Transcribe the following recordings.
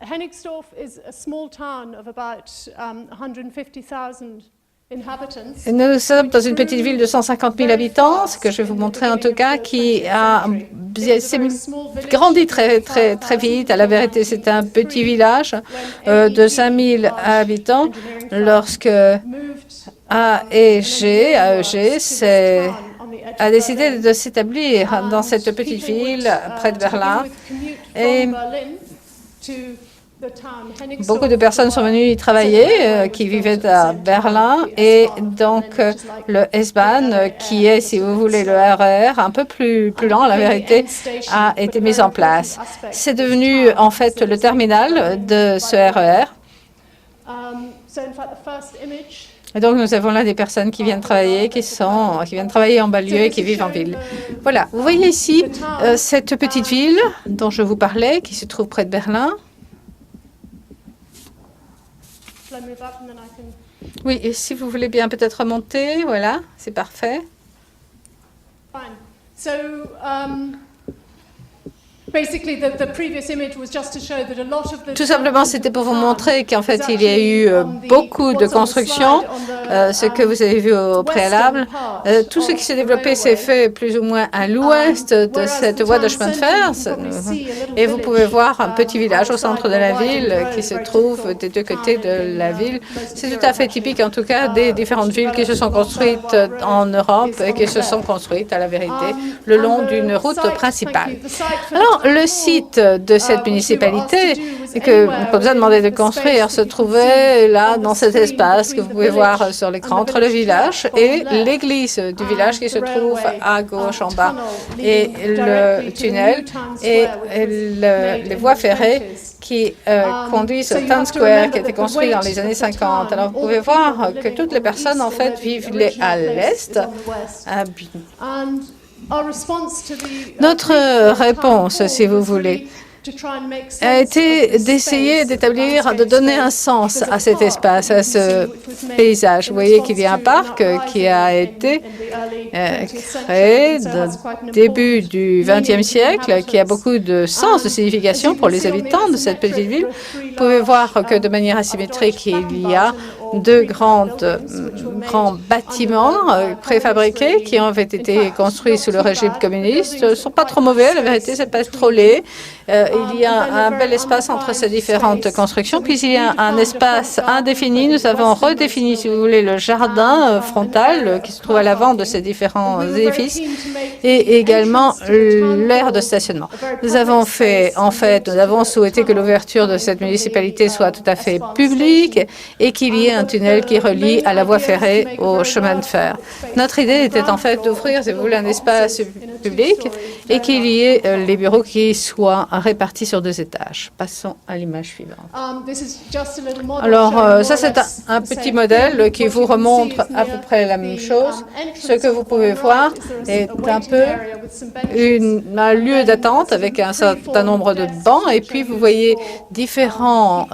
Hennigsdorf is a small town of about 150,000 inhabitants. Nous sommes dans une petite ville de 150 000 habitants, ce que je vais vous montrer en tout cas, qui a grandi très vite. À la vérité, c'est un petit village de 5 000 habitants lorsque AEG a décidé de s'établir dans cette petite ville près de Berlin. Et beaucoup de personnes sont venues y travailler, qui vivaient à Berlin, et donc le S-Bahn, qui est, si vous voulez, le RER, un peu plus lent, la vérité, a été mis en place. C'est devenu en fait le terminal de ce RER. Et donc, nous avons là des personnes qui viennent travailler, qui viennent travailler en banlieue et qui vivent en ville. Voilà, vous voyez ici cette petite ville dont je vous parlais, qui se trouve près de Berlin. Oui, et si vous voulez bien peut-être remonter, voilà, c'est parfait. Tout simplement, c'était pour vous montrer qu'en fait, il y a eu beaucoup de constructions, ce que vous avez vu au préalable. Tout ce qui s'est développé s'est fait plus ou moins à l'ouest de cette voie de chemin de fer. Et vous pouvez voir un petit village au centre de la ville qui se trouve des deux côtés de la ville. C'est tout à fait typique, en tout cas, des différentes villes qui se sont construites en Europe et qui se sont construites, à la vérité, le long d'une route principale. Alors, le site de cette municipalité que on vous a demandé de construire se trouvait là, dans cet espace que vous pouvez voir sur l'écran, entre le village et l'église du village qui se trouve à gauche en bas, et le tunnel et les voies ferrées qui conduisent au Town Square, qui a été construit dans les années 50. Alors, vous pouvez voir que toutes les personnes, en fait, vivent à l'est. Notre réponse, si vous voulez, a été d'essayer d'établir, de donner un sens à cet espace, à ce paysage. Vous voyez qu'il y a un parc qui a été créé au début du XXe siècle, qui a beaucoup de sens, de signification pour les habitants de cette petite ville. Vous pouvez voir que de manière asymétrique, il y a deux grands bâtiments préfabriqués qui ont été construits sous le régime communiste. Ils ne sont pas trop mauvais, la vérité, c'est pas trop laid. Il y a un bel espace entre ces différentes constructions. Puis il y a un espace indéfini. Nous avons redéfini, si vous voulez, le jardin frontal qui se trouve à l'avant de ces différents édifices et également l'aire de stationnement. Nous avons souhaité que l'ouverture de cette municipalité soit tout à fait publique et qu'il y ait un tunnel qui relie à la voie ferrée au chemin de fer. Notre idée était en fait d'offrir, si vous voulez, un espace public et qu'il y ait les bureaux qui soient répartis sur 2 étages. Passons à l'image suivante. Alors, ça c'est un petit modèle qui vous remontre à peu près la même chose. Ce que vous pouvez voir est un peu un lieu d'attente avec un certain nombre de bancs, et puis vous voyez différents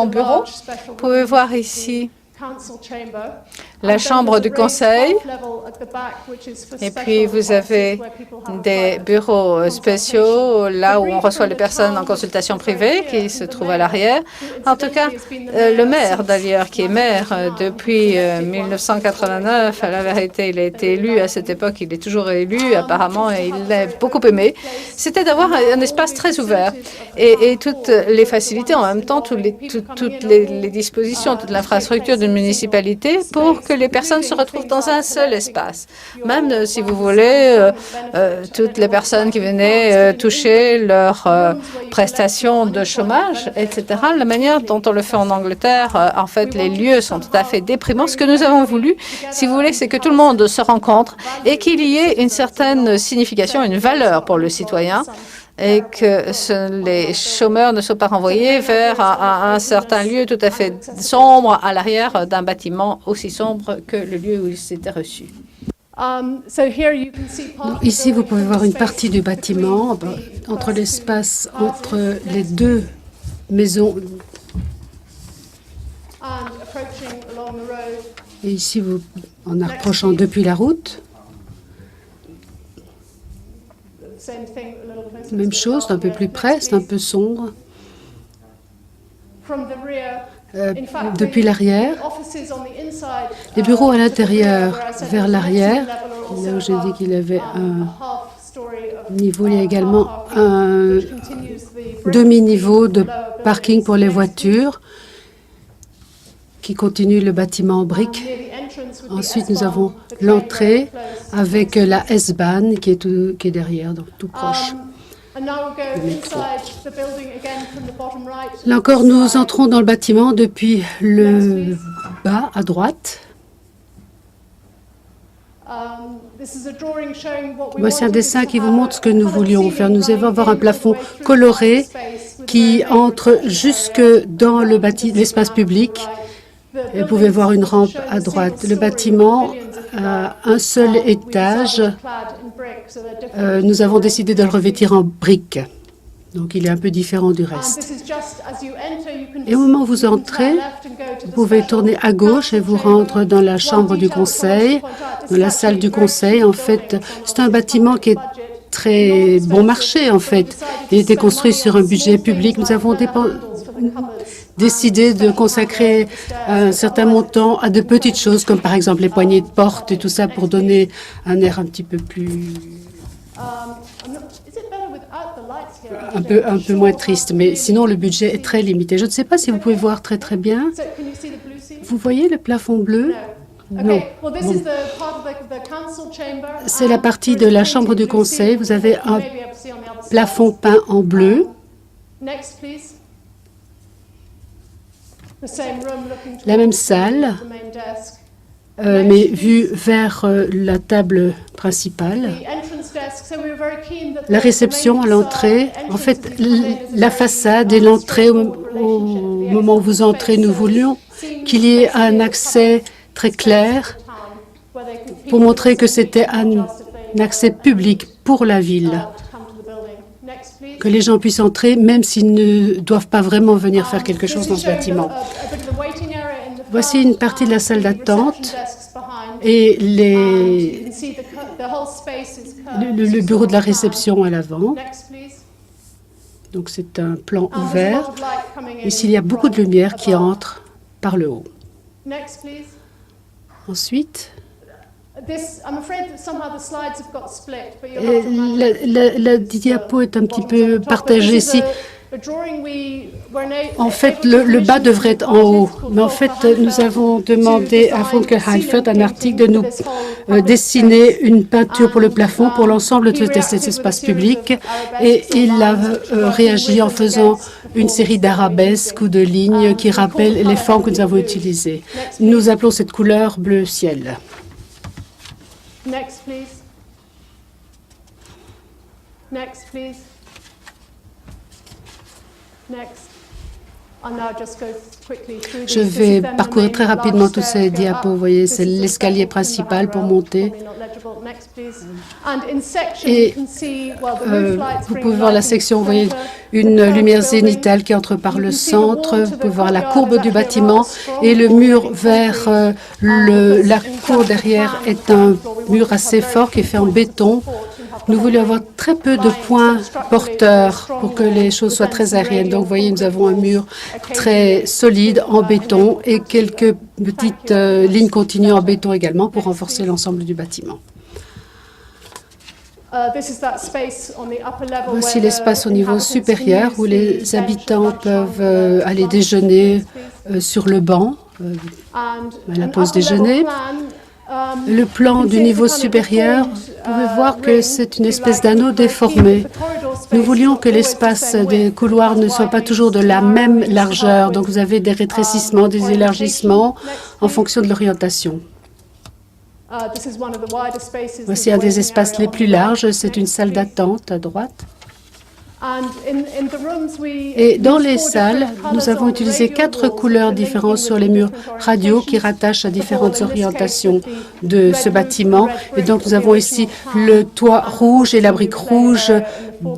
bureaux. Vous pouvez voir ici la chambre du conseil, et puis vous avez des bureaux spéciaux là où on reçoit les personnes en consultation privée qui se trouvent à l'arrière. En tout cas, le maire d'ailleurs, qui est maire depuis 1989, à la vérité, il a été élu à cette époque, il est toujours élu apparemment, et il l'a beaucoup aimé, c'était d'avoir un espace très ouvert et toutes les facilités, en même temps toutes les dispositions, toute l'infrastructure d'une municipalité pour que les personnes se retrouvent dans un seul espace. Même si vous voulez, toutes les personnes qui venaient toucher leurs prestations de chômage, etc. La manière dont on le fait en Angleterre, en fait, les lieux sont tout à fait déprimants. Ce que nous avons voulu, si vous voulez, c'est que tout le monde se rencontre et qu'il y ait une certaine signification, une valeur pour le citoyen, et que les chômeurs ne soient pas renvoyés vers un certain lieu tout à fait sombre à l'arrière d'un bâtiment aussi sombre que le lieu où ils s'étaient reçus. Ici, vous pouvez voir une partie du bâtiment entre l'espace entre les 2 maisons. Et ici, en approchant depuis la route, Même chose, un peu plus près, c'est un peu sombre. Depuis l'arrière, les bureaux à l'intérieur, vers l'arrière, là où j'ai dit qu'il y avait un niveau, il y a également un demi-niveau de parking pour les voitures qui continue le bâtiment en briques. Ensuite, nous avons l'entrée avec la S-Bahn qui est derrière, donc tout proche. Là encore, nous entrons dans le bâtiment depuis le bas à droite. Voici un dessin qui vous montre ce que nous voulions faire. Nous allons avoir un plafond coloré qui entre jusque dans l'espace public. Et vous pouvez voir une rampe à droite. Le bâtiment a un seul étage. Nous avons décidé de le revêtir en briques. Donc, il est un peu différent du reste. Et au moment où vous entrez, vous pouvez tourner à gauche et vous rendre dans la chambre du conseil, dans la salle du conseil. En fait, c'est un bâtiment qui est très bon marché, en fait. Il a été construit sur un budget public. Nous avons décidé de consacrer un certain montant à de petites choses, comme par exemple les poignées de porte et tout ça, pour donner un air un petit peu plus... un peu moins triste, mais sinon le budget est très limité. Je ne sais pas si vous pouvez voir très bien. Vous voyez le plafond bleu? Non. Bon. C'est la partie de la chambre du conseil. Vous avez un plafond peint en bleu. La même salle, mais vue vers la table principale. La réception à l'entrée, en fait, la façade et l'entrée, au moment où vous entrez, nous voulions qu'il y ait un accès très clair pour montrer que c'était un accès public pour la ville, que les gens puissent entrer même s'ils ne doivent pas vraiment venir faire quelque chose dans ce bâtiment. Voici une partie de la salle d'attente et le bureau de la réception à l'avant. Donc c'est un plan ouvert. Ici, il y a beaucoup de lumière qui entre par le haut. Ensuite, la diapo est un petit peu partagée ici. En fait, le bas devrait être en haut. Mais en fait, nous avons demandé à Funke Heifert, un article, de nous dessiner une peinture pour le plafond pour l'ensemble de cet espace public. Et il a réagi en faisant une série d'arabesques ou de lignes qui rappellent les formes que nous avons utilisées. Nous appelons cette couleur bleu ciel. Next, please. Next, please. Next. Je vais parcourir très rapidement tous ces diapos. Vous voyez, c'est l'escalier principal pour monter. Et vous pouvez voir la section, vous voyez une lumière zénithale qui entre par le centre. Vous pouvez voir la courbe du bâtiment et le mur vers la cour derrière est un mur assez fort qui est fait en béton. Nous voulions avoir très peu de points porteurs pour que les choses soient très aériennes. Donc, vous voyez, nous avons un mur très solide en béton et quelques petites lignes continues en béton également pour renforcer l'ensemble du bâtiment. Voici l'espace au niveau supérieur où les habitants peuvent aller déjeuner sur le banc à la pause déjeuner. Le plan du niveau supérieur, vous pouvez voir que c'est une espèce d'anneau déformé. Nous voulions que l'espace des couloirs ne soit pas toujours de la même largeur. Donc, vous avez des rétrécissements, des élargissements en fonction de l'orientation. Voici un des espaces les plus larges. C'est une salle d'attente à droite. Et dans les salles, nous avons utilisé 4 couleurs différentes sur les murs radio qui rattachent à différentes orientations de ce bâtiment. Et donc, nous avons ici le toit rouge et la brique rouge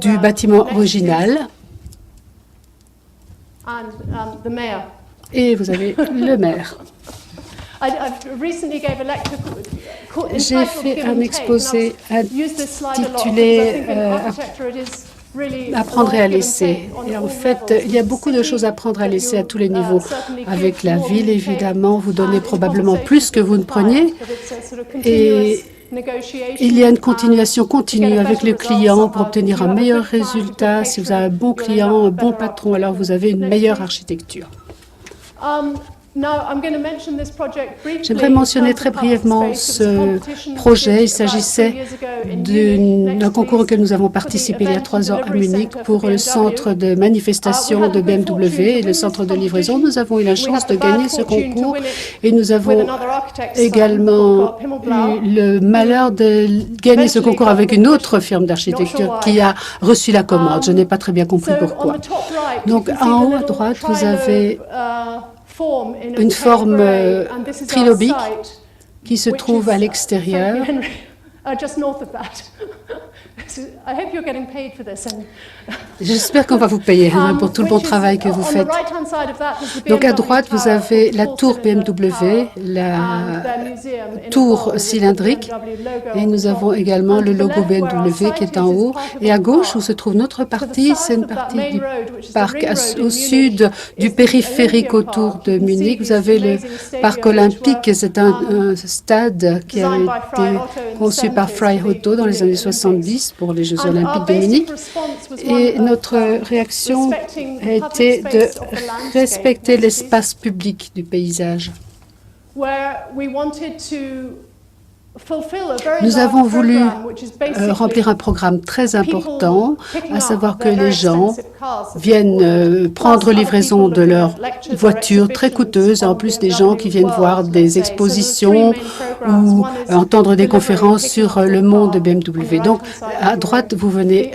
du bâtiment original. Et vous avez le maire. J'ai fait un exposé intitulé Apprendre et à laisser. Et en fait, il y a beaucoup de choses à apprendre à laisser à tous les niveaux. Avec la ville, évidemment, vous donnez probablement plus que vous ne preniez. Et il y a une continuation continue avec le client pour obtenir un meilleur résultat. Si vous avez un bon client, un bon patron, alors vous avez une meilleure architecture. J'aimerais mentionner très brièvement ce projet. Il s'agissait d'un concours auquel nous avons participé il y a 3 ans à Munich pour le centre de manifestation de BMW et le centre de livraison. Nous avons eu la chance de gagner ce concours et nous avons également eu le malheur de gagner ce concours avec une autre firme d'architecture qui a reçu la commande. Je n'ai pas très bien compris pourquoi. Donc en haut à droite, vous avez une forme trilobique qui se trouve à l'extérieur. J'espère qu'on va vous payer pour tout le bon travail que vous faites. Donc à droite, vous avez la tour BMW, la tour cylindrique, et nous avons également le logo BMW qui est en haut. Et à gauche, où se trouve notre partie, c'est une partie du parc. Au sud du périphérique autour de Munich, vous avez le parc olympique. C'est un stade qui a été conçu par Frei Otto dans les années 70 pour les Jeux olympiques de Munich. Et notre réaction a été de respecter l'espace public du paysage. Nous avons voulu remplir un programme très important, à savoir que les gens viennent prendre livraison de leurs voitures très coûteuses, en plus des gens qui viennent voir des expositions ou entendre des conférences sur le monde de BMW. Donc, à droite, vous venez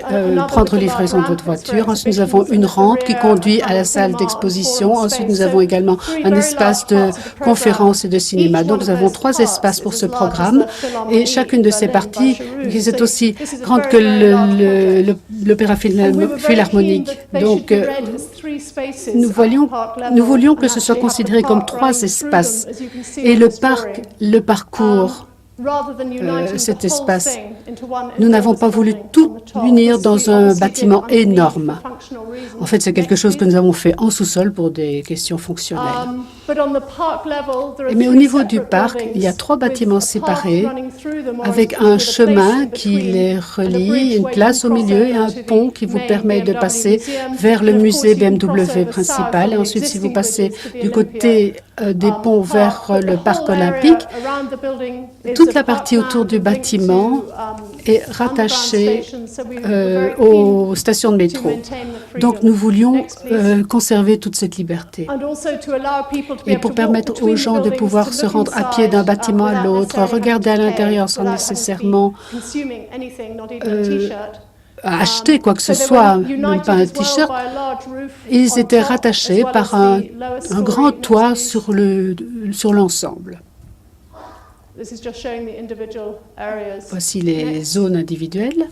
prendre livraison de votre voiture. Ensuite, nous avons une rampe qui conduit à la salle d'exposition. Ensuite, nous avons également un espace de conférence et de cinéma. Donc, nous avons 3 espaces pour ce programme. Et chacune de ces parties, qui est aussi grande que l'Opéra Philharmonique. Donc, nous voulions que ce soit considéré comme 3 espaces. Et le parcours, cet espace, nous n'avons pas voulu tout unir dans un bâtiment énorme. En fait, c'est quelque chose que nous avons fait en sous-sol pour des questions fonctionnelles. Mais au niveau du parc, il y a 3 bâtiments séparés avec un chemin qui les relie, une place au milieu et un pont qui vous permet de passer vers le musée BMW principal. Et ensuite, si vous passez du côté des ponts vers le parc olympique, toute la partie autour du bâtiment est rattachée aux stations de métro. Donc, nous voulions conserver toute cette liberté. Et pour permettre aux gens de pouvoir se rendre à pied d'un bâtiment à l'autre, regarder à l'intérieur sans nécessairement acheter quoi que ce soit, même pas un t-shirt, ils étaient rattachés par un grand toit sur l'ensemble. Voici les zones individuelles.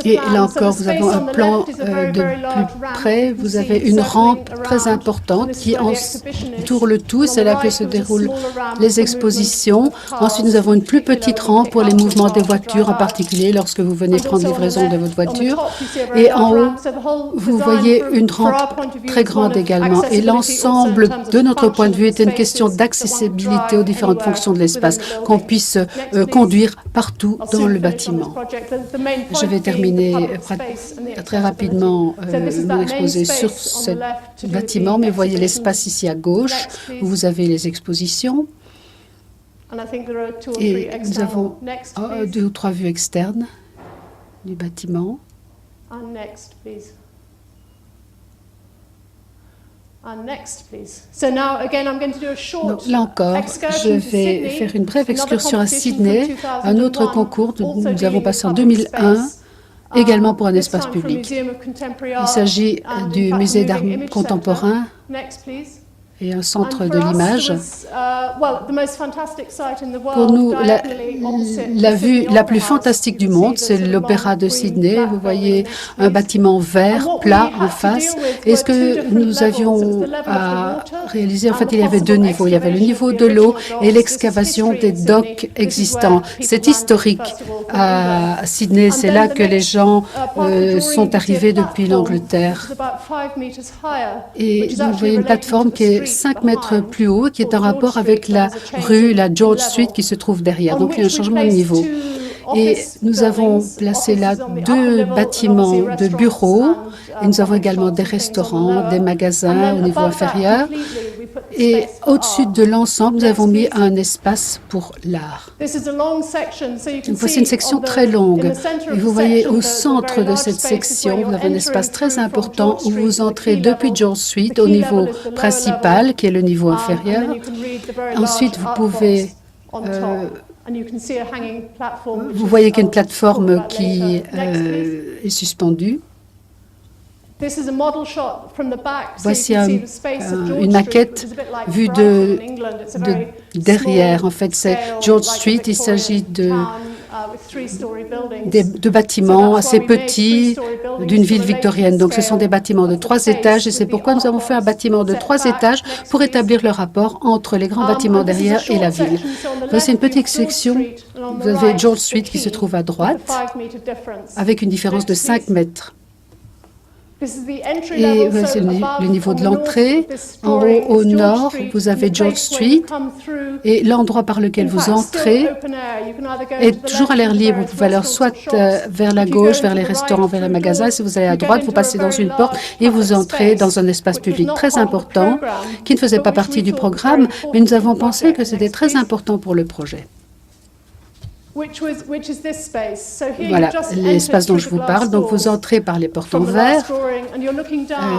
Et là encore, vous avez un plan de plus près. Vous avez une rampe très importante qui entoure le tout. C'est là que se déroulent les expositions. Ensuite, nous avons une plus petite rampe pour les mouvements des voitures, en particulier lorsque vous venez prendre livraison de votre voiture. Et en haut, vous voyez une rampe très grande également. Et l'ensemble, de notre point de vue, était une question d'accessibilité aux différentes fonctions de l'espace, qu'on puisse conduire partout dans le bâtiment. Je vais terminer très rapidement mon exposé sur ce bâtiment, mais voyez l'espace ici à gauche, où vous avez les expositions. Et nous avons 2 ou 3 vues externes du bâtiment. Donc, là encore, je vais faire une brève excursion à Sydney, un autre concours que nous avons passé en 2001, également pour un espace public. Il s'agit du musée d'art contemporain. et un centre de l'image. Pour nous, la vue la plus fantastique du monde, c'est l'Opéra de Sydney. Vous voyez un bâtiment vert, plat, en face. Et ce que nous avions à réaliser, en fait, il y avait deux niveaux. Il y avait le niveau de l'eau et l'excavation des docks existants. C'est historique à Sydney. C'est là que les gens sont arrivés depuis l'Angleterre. Et vous voyez une plateforme qui est 5 mètres plus haut, qui est en rapport avec la rue, la George Street, qui se trouve derrière. Donc, il y a un changement de niveau. Et nous avons placé là 2 bâtiments de bureaux. Et nous avons également des restaurants, des magasins au niveau inférieur. Et au-dessus de l'ensemble, nous avons mis un espace pour l'art. Voici une section très longue. Et vous voyez au centre de cette section, vous avez un espace très important où vous entrez depuis George Street au niveau principal, qui est le niveau inférieur. Ensuite, vous pouvez... vous voyez qu'il y a une plateforme qui est suspendue. Voici une maquette vue de derrière. En fait, c'est George Street. Il s'agit de bâtiments assez petits d'une ville victorienne. Donc, ce sont des bâtiments de 3 étages et c'est pourquoi nous avons fait un bâtiment de 3 étages pour établir le rapport entre les grands bâtiments derrière et la ville. Voici une petite section. Vous avez George Street qui se trouve à droite avec une différence de 5 mètres. Et c'est le niveau de l'entrée. En haut, au nord, vous avez George Street. Et l'endroit par lequel vous entrez est toujours à l'air libre. Vous pouvez alors soit vers la gauche, vers les restaurants, vers les magasins. Si vous allez à droite, vous passez dans une porte et vous entrez dans un espace public très important qui ne faisait pas partie du programme, mais nous avons pensé que c'était très important pour le projet. Voilà l'espace dont je vous parle. Donc, vous entrez par les portes en verre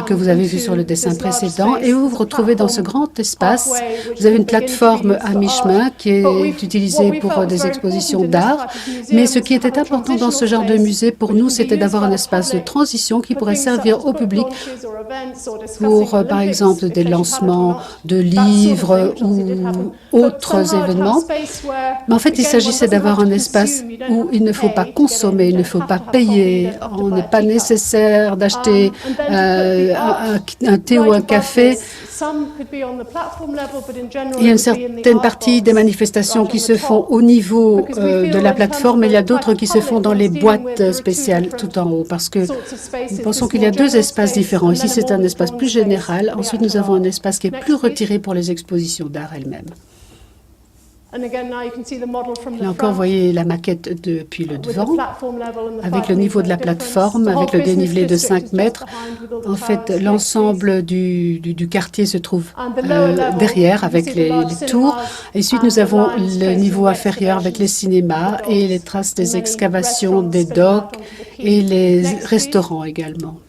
que vous avez vu sur le dessin précédent et vous vous retrouvez dans ce grand espace. Vous avez une plateforme à mi-chemin qui est utilisée pour des expositions d'art. Mais ce qui était important dans ce genre de musée, pour nous, c'était d'avoir un espace de transition qui pourrait servir au public pour, par exemple, des lancements de livres ou autres événements. Mais en fait, il s'agissait d'avoir un espace où il ne faut pas consommer, il ne faut pas payer, on n'est pas nécessaire d'acheter un thé ou un café. Il y a une certaine partie des manifestations qui se font au niveau de la plateforme, mais il y a d'autres qui se font dans les boîtes spéciales tout en haut, parce que nous pensons qu'il y a 2 espaces différents. Ici, c'est un espace plus général. Ensuite, nous avons un espace qui est plus retiré pour les expositions d'art elles-mêmes. Là encore, vous voyez la maquette depuis le devant, avec le niveau de la plateforme, avec le dénivelé de 5 mètres. En fait, l'ensemble du quartier se trouve derrière, avec les tours. Et ensuite, nous avons le niveau inférieur avec les cinémas et les traces des excavations des docks et les restaurants également.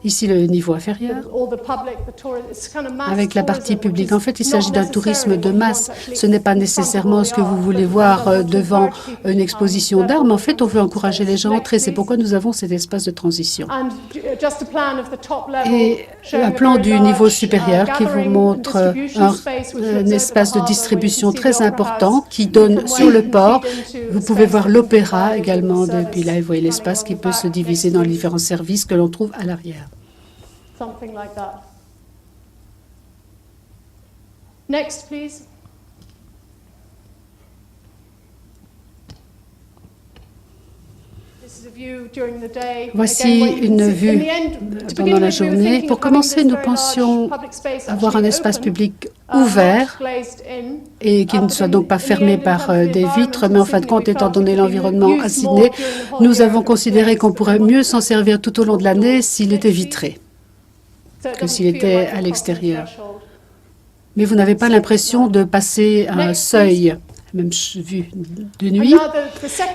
Ici, le niveau inférieur, avec la partie publique. En fait, il s'agit d'un tourisme de masse. Ce n'est pas nécessairement ce que vous voulez voir devant une exposition d'art, mais en fait, on veut encourager les gens à entrer. C'est pourquoi nous avons cet espace de transition. Et un plan du niveau supérieur qui vous montre un espace de distribution très important qui donne sur le port. Vous pouvez voir l'opéra également depuis là. Vous voyez l'espace qui peut se diviser dans les différents services que l'on trouve à l'arrière. Next, please. Voici une vue pendant la journée. Pour commencer, nous pensions avoir un espace public ouvert et qui ne soit donc pas fermé par des vitres, mais en fin de compte, étant donné l'environnement à Sydney, nous avons considéré qu'on pourrait mieux s'en servir tout au long de l'année s'il était vitré que s'il était à l'extérieur. Mais vous n'avez pas l'impression de passer un seuil, même vue de nuit.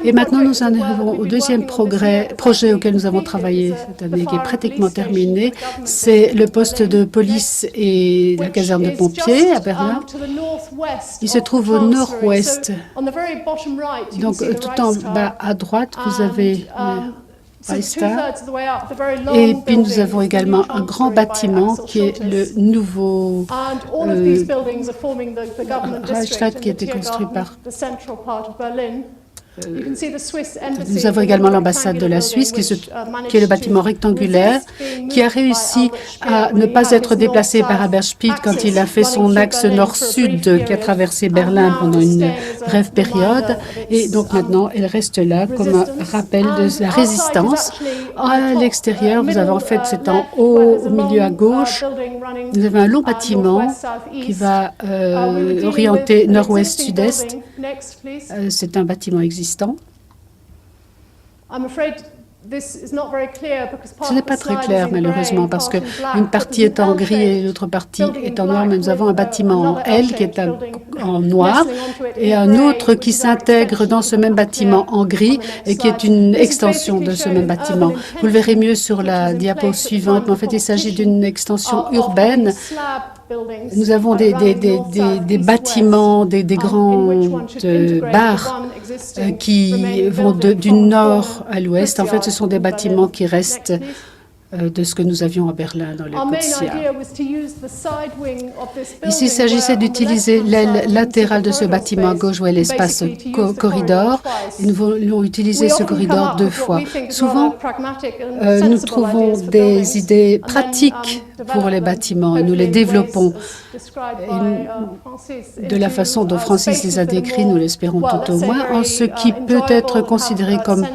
Et maintenant, nous en arrivons au deuxième projet auquel nous avons travaillé cette année, qui est pratiquement terminé. C'est le poste de police et la caserne de pompiers à Berlin. Il se trouve au nord-ouest. Donc, tout en bas à droite, vous avez Reichstag. Et puis nous avons également un grand bâtiment qui est le nouveau Reichstag qui a été construit par... Nous avons également l'ambassade de la Suisse, qui est le bâtiment rectangulaire, qui a réussi à ne pas être déplacé par Hammerschmidt quand il a fait son axe nord-sud qui a traversé Berlin pendant une brève période. Et donc maintenant, elle reste là comme un rappel de la résistance. À l'extérieur, vous avez en fait, c'est en haut, au milieu à gauche, vous avez un long bâtiment qui va orienter nord-ouest-sud-est. C'est un bâtiment existant. Ce n'est pas très clair, malheureusement, parce qu'une partie est en gris et l'autre partie est en noir, mais nous avons un bâtiment en L qui est en noir et un autre qui s'intègre dans ce même bâtiment en gris et qui est une extension de ce même bâtiment. Vous le verrez mieux sur la diapo suivante, mais en fait, il s'agit d'une extension urbaine. Nous avons des bâtiments, des grandes barres qui vont du nord à l'ouest. En fait, ce sont des bâtiments qui restent de ce que nous avions à Berlin dans le Quetzia. Ici, il s'agissait d'utiliser l'aile latérale de ce bâtiment à gauche, où est l'espace corridor. Et nous voulons utiliser ce corridor 2 fois. Souvent, nous trouvons des idées pratiques pour les bâtiments et nous les développons. Et de la façon dont Francis les a décrits, nous l'espérons tout au moins, en ce qui peut être considéré comme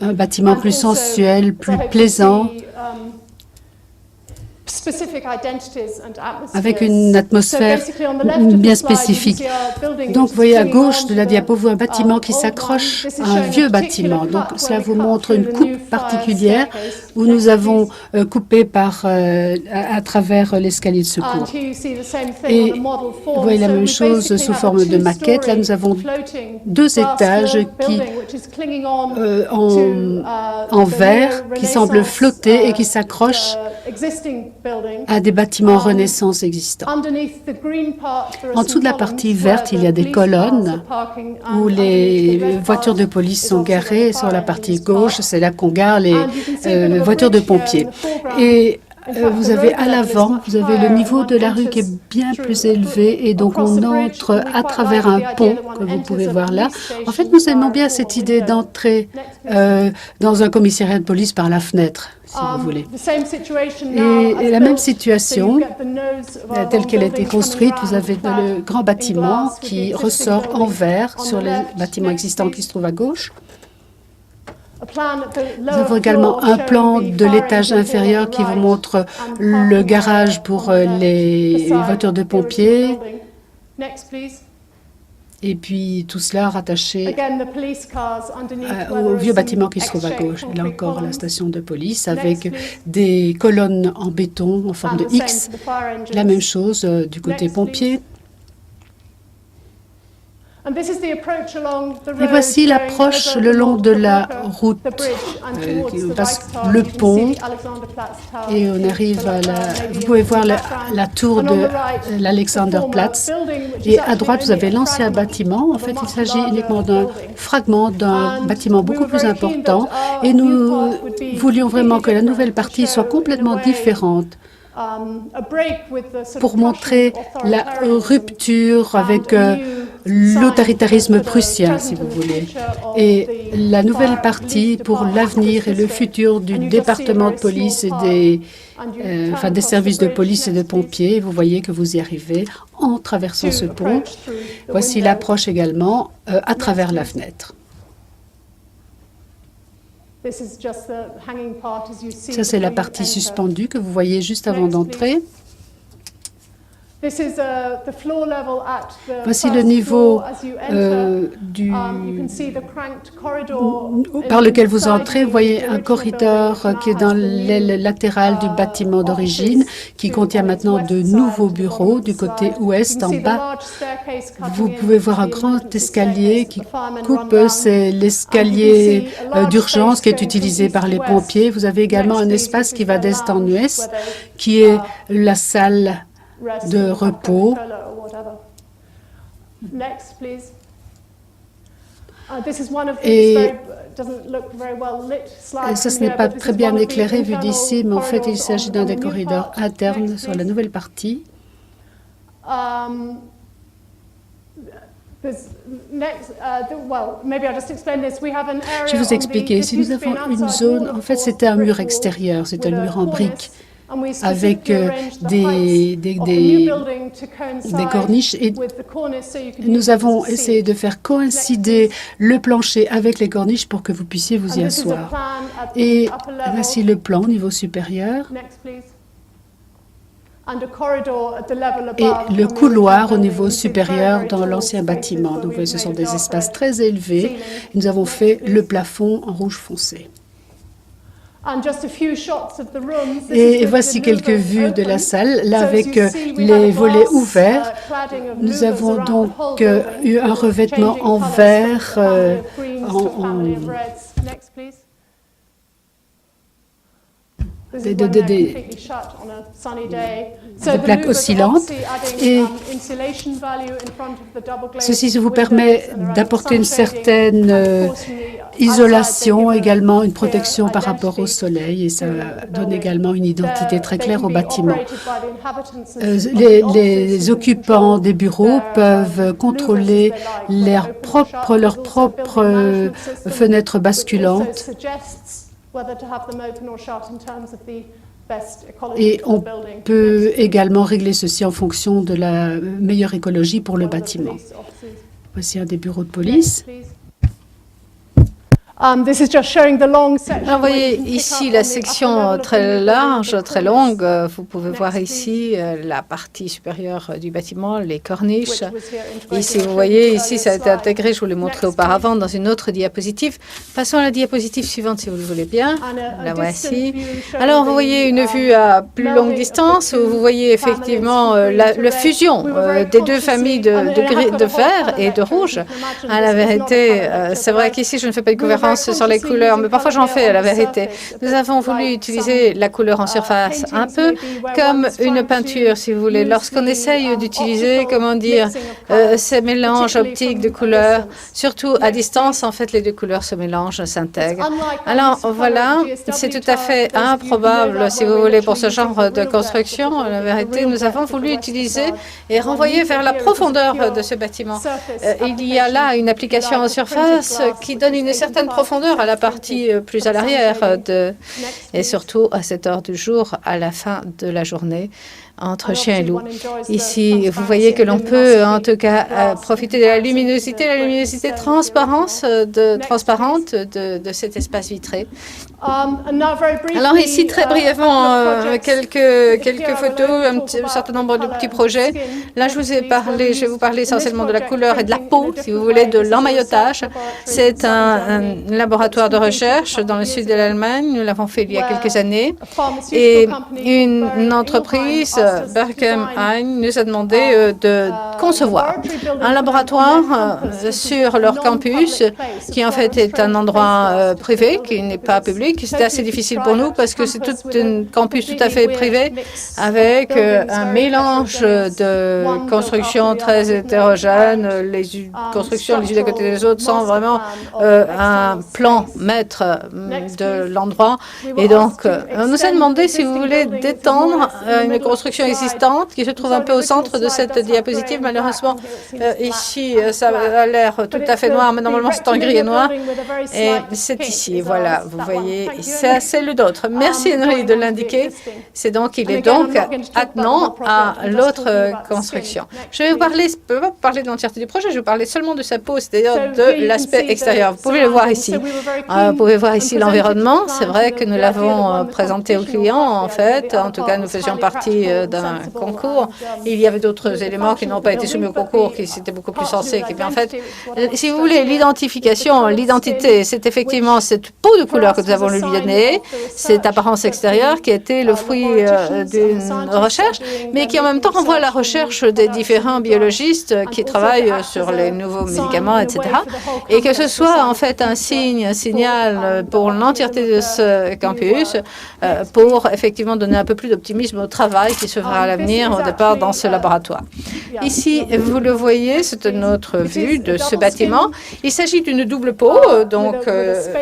un bâtiment plus sensuel, plus plaisant, avec une atmosphère bien spécifique. Donc, vous voyez à gauche de la diapo, vous un bâtiment qui s'accroche à un vieux bâtiment. Donc, cela vous montre une coupe particulière où nous avons coupé à travers l'escalier de secours. Et vous voyez la même chose sous forme de maquette. Là, nous avons 2 étages en verre qui semblent flotter et qui s'accrochent à des bâtiments Renaissance existants. En dessous de la partie verte, il y a des colonnes où les voitures de police sont garées. Sur la partie gauche, c'est là qu'on gare les voitures de pompiers. Et vous avez à l'avant, vous avez le niveau de la rue qui est bien plus élevé et donc on entre à travers un pont que vous pouvez voir là. En fait, nous aimons bien cette idée d'entrer dans un commissariat de police par la fenêtre, si vous voulez. Et la même situation, telle qu'elle a été construite, vous avez le grand bâtiment qui ressort en vert sur les bâtiments existants qui se trouvent à gauche. Nous avons également un plan de l'étage inférieur qui vous montre le garage pour les voitures de pompiers. Et puis tout cela rattaché au vieux bâtiment qui se trouve à gauche. Là encore, la station de police avec des colonnes en béton en forme de X. La même chose du côté pompier. Et voici l'approche le long de la route. On passe le pont et on arrive à vous pouvez voir la tour de l'Alexanderplatz. Et à droite, vous avez l'ancien bâtiment. En fait, il s'agit uniquement d'un fragment d'un bâtiment beaucoup plus important. Et nous voulions vraiment que la nouvelle partie soit complètement différente pour montrer la rupture avec l'autoritarisme prussien, si vous voulez. Et la nouvelle partie pour l'avenir et le futur du département de police et des services de police et de pompiers. Vous voyez que vous y arrivez en traversant ce pont. Voici l'approche également à travers la fenêtre. Ça, c'est la partie suspendue que vous voyez juste avant d'entrer. Voici le niveau par lequel vous entrez. Vous voyez un corridor qui est dans l'aile latérale du bâtiment d'origine, qui contient maintenant de nouveaux bureaux du côté ouest, en bas. Vous pouvez voir un grand escalier qui coupe, c'est l'escalier d'urgence qui est utilisé par les pompiers. Vous avez également un espace qui va d'est en ouest, qui est la salle de repos. Et ça, ce n'est pas très bien éclairé vu d'ici, mais en fait, il s'agit d'un des corridors internes sur la nouvelle partie. Je vais vous expliquer. Ici, nous avons une zone, en fait, c'était un mur extérieur, c'est un mur en briques avec des corniches. Et nous avons essayé de faire coïncider le plancher avec les corniches pour que vous puissiez vous y asseoir. Et voici le plan au niveau supérieur. Et le couloir au niveau supérieur dans l'ancien bâtiment. Donc, vous voyez, ce sont des espaces très élevés. Nous avons fait le plafond en rouge foncé. Et voici quelques vues de la salle, là avec les volets ouverts. Nous avons donc eu un revêtement en verre, des plaques oscillantes. Et ceci vous permet d'apporter une certaine isolation, également une protection par rapport au soleil, et ça donne également une identité très claire au bâtiment. Les occupants des bureaux peuvent contrôler leurs propres fenêtres basculantes. Et on peut également régler ceci en fonction de la meilleure écologie pour le bâtiment. Voici un des bureaux de police. Vous voyez ici la section très large, très longue. Vous pouvez voir ici la partie supérieure du bâtiment, les corniches. Ici, vous voyez, ici, ça a été intégré, je vous l'ai montré auparavant, dans une autre diapositive. Passons à la diapositive suivante, si vous le voulez bien. La voici. Alors, vous voyez une vue à plus longue distance, où vous voyez effectivement la fusion des deux familles de vert et de rouge. À la vérité, c'est vrai qu'ici, je ne fais pas de conférence sur les couleurs, mais parfois j'en fais à la vérité. Nous avons voulu utiliser la couleur en surface un peu comme une peinture, si vous voulez. Lorsqu'on essaye d'utiliser, comment dire, ces mélanges optiques de couleurs, surtout à distance, en fait, les deux couleurs se mélangent, s'intègrent. Alors voilà, c'est tout à fait improbable, si vous voulez, pour ce genre de construction. À la vérité, nous avons voulu utiliser et renvoyer vers la profondeur de ce bâtiment. Il y a là une application en surface qui donne une certaine profondeur à la partie plus à l'arrière et surtout à cette heure du jour, à la fin de la journée, entre chien et loup. Ici, vous voyez que l'on peut en tout cas profiter de la luminosité transparente de cet espace vitré. Alors ici, très brièvement, quelques photos, un certain nombre de petits projets. Là, je vais vous parler essentiellement de la couleur et de la peau, si vous voulez, de l'emmaillotage. C'est un laboratoire de recherche dans le sud de l'Allemagne. Nous l'avons fait il y a quelques années. Et une entreprise, Berkheim, nous a demandé de concevoir un laboratoire sur leur campus, qui en fait est un endroit privé, qui n'est pas public. C'était assez difficile pour nous parce que c'est tout un campus tout à fait privé avec un mélange de constructions très hétérogènes, les constructions les unes à côté des autres sans vraiment un plan maître de l'endroit. Et donc, on nous a demandé, si vous voulez, d'étendre une construction existante qui se trouve un peu au centre de cette diapositive. Malheureusement, ici, ça a l'air tout à fait noir, mais normalement, c'est en gris et noir. Et c'est ici, voilà, vous voyez, c'est le nôtre. Merci, Henri, de l'indiquer. Il est donc attenant à l'autre construction. Je vais vous parler, je ne peux pas parler de l'entièreté du projet, je vais vous parler seulement de sa peau, c'est-à-dire de l'aspect extérieur. Vous pouvez le voir ici. Vous pouvez voir ici l'environnement. C'est vrai que nous l'avons présenté aux clients, en fait. En tout cas, nous faisions partie d'un concours. Il y avait d'autres éléments qui n'ont pas été soumis au concours, qui étaient beaucoup plus sensés. Et puis, en fait, si vous voulez, l'identification, l'identité, c'est effectivement cette peau de couleur que nous avons lui donné, cette apparence extérieure qui a été le fruit d'une recherche, mais qui en même temps renvoie à la recherche des différents biologistes qui travaillent sur les nouveaux médicaments, etc. Et que ce soit en fait un signal pour l'entièreté de ce campus, pour effectivement donner un peu plus d'optimisme au travail qui se fera à l'avenir au départ dans ce laboratoire. Ici, vous le voyez, c'est une autre vue de ce bâtiment. Il s'agit d'une double peau, donc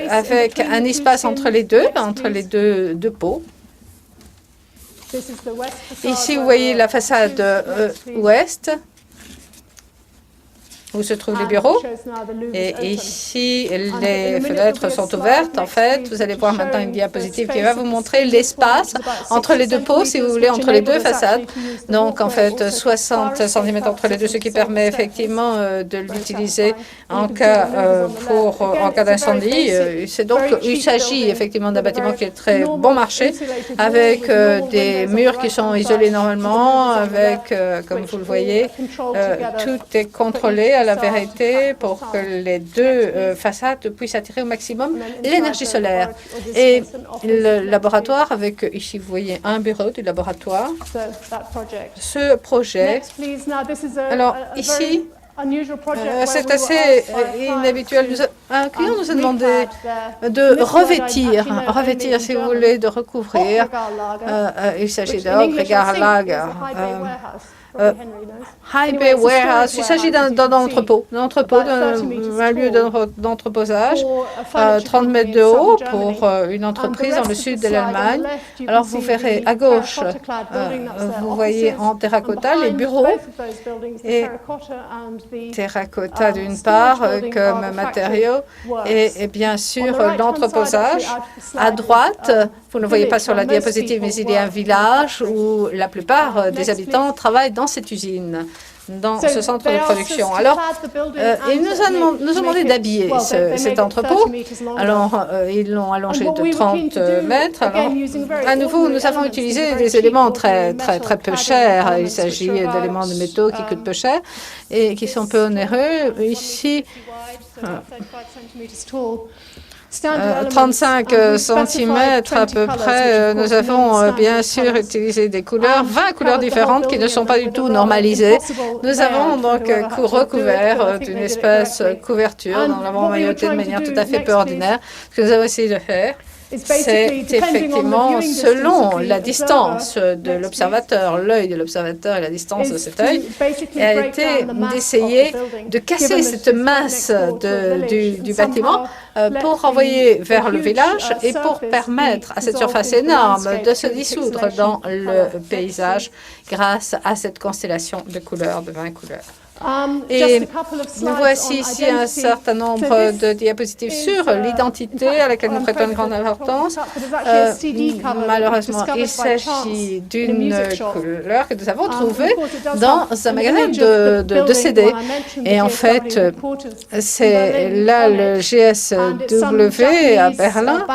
avec un espace entre les deux peaux. Ici, vous voyez la façade ouest, où se trouvent les bureaux. Et ici, les fenêtres sont ouvertes. En fait, vous allez voir maintenant une diapositive qui va vous montrer l'espace entre les deux pots, si vous voulez, entre les deux façades. Donc, en fait, 60 cm entre les deux, ce qui permet effectivement de l'utiliser en cas d'incendie. Il s'agit effectivement d'un bâtiment qui est très bon marché, avec des murs qui sont isolés normalement, avec, comme vous le voyez, tout est contrôlé à la vérité pour que les deux façades puissent attirer au maximum l'énergie solaire. Et le laboratoire, avec ici vous voyez un bureau du laboratoire, ce projet. Alors ici, c'est assez inhabituel. Un client nous a demandé de revêtir si vous voulez, de recouvrir. Il s'agit de Hofregar Lager. High Bay Warehouse, il s'agit d'un entrepôt, un lieu d'entreposage, 30 mètres de haut pour une entreprise dans le sud de l'Allemagne. Alors vous verrez à gauche, vous voyez en terracotta les bureaux et terracotta d'une part comme matériau et bien sûr l'entreposage. À droite, vous ne voyez pas sur la diapositive, mais il y a un village où la plupart des habitants travaillent dans cette usine, dans ce centre de production. Alors, ils nous ont demandé d'habiller cet entrepôt. Alors, ils l'ont allongé de 30 mètres. Alors, à nouveau, nous avons utilisé des éléments très peu chers. Il s'agit d'éléments de métaux qui coûtent peu cher et qui sont peu onéreux. Ici, 35 cm à peu près. Nous avons bien sûr utilisé des couleurs, 20 couleurs différentes qui ne sont pas du tout normalisées. Nous avons donc recouvert d'une espèce couverture. Nous l'avons mailloté de manière tout à fait peu ordinaire. Ce que nous avons essayé de faire, c'est effectivement selon la distance de l'observateur, l'œil de l'observateur et la distance de cet œil, a été d'essayer de casser cette masse du bâtiment pour renvoyer vers le village et pour permettre à cette surface énorme de se dissoudre dans le paysage grâce à cette constellation de couleurs, de 20 couleurs. Et nous voici ici un certain nombre de diapositives sur l'identité à laquelle nous prêtons une grande importance. Malheureusement, il s'agit d'une couleur que nous avons trouvée dans un magasin de CD. Et en fait, c'est là le GSW à Berlin.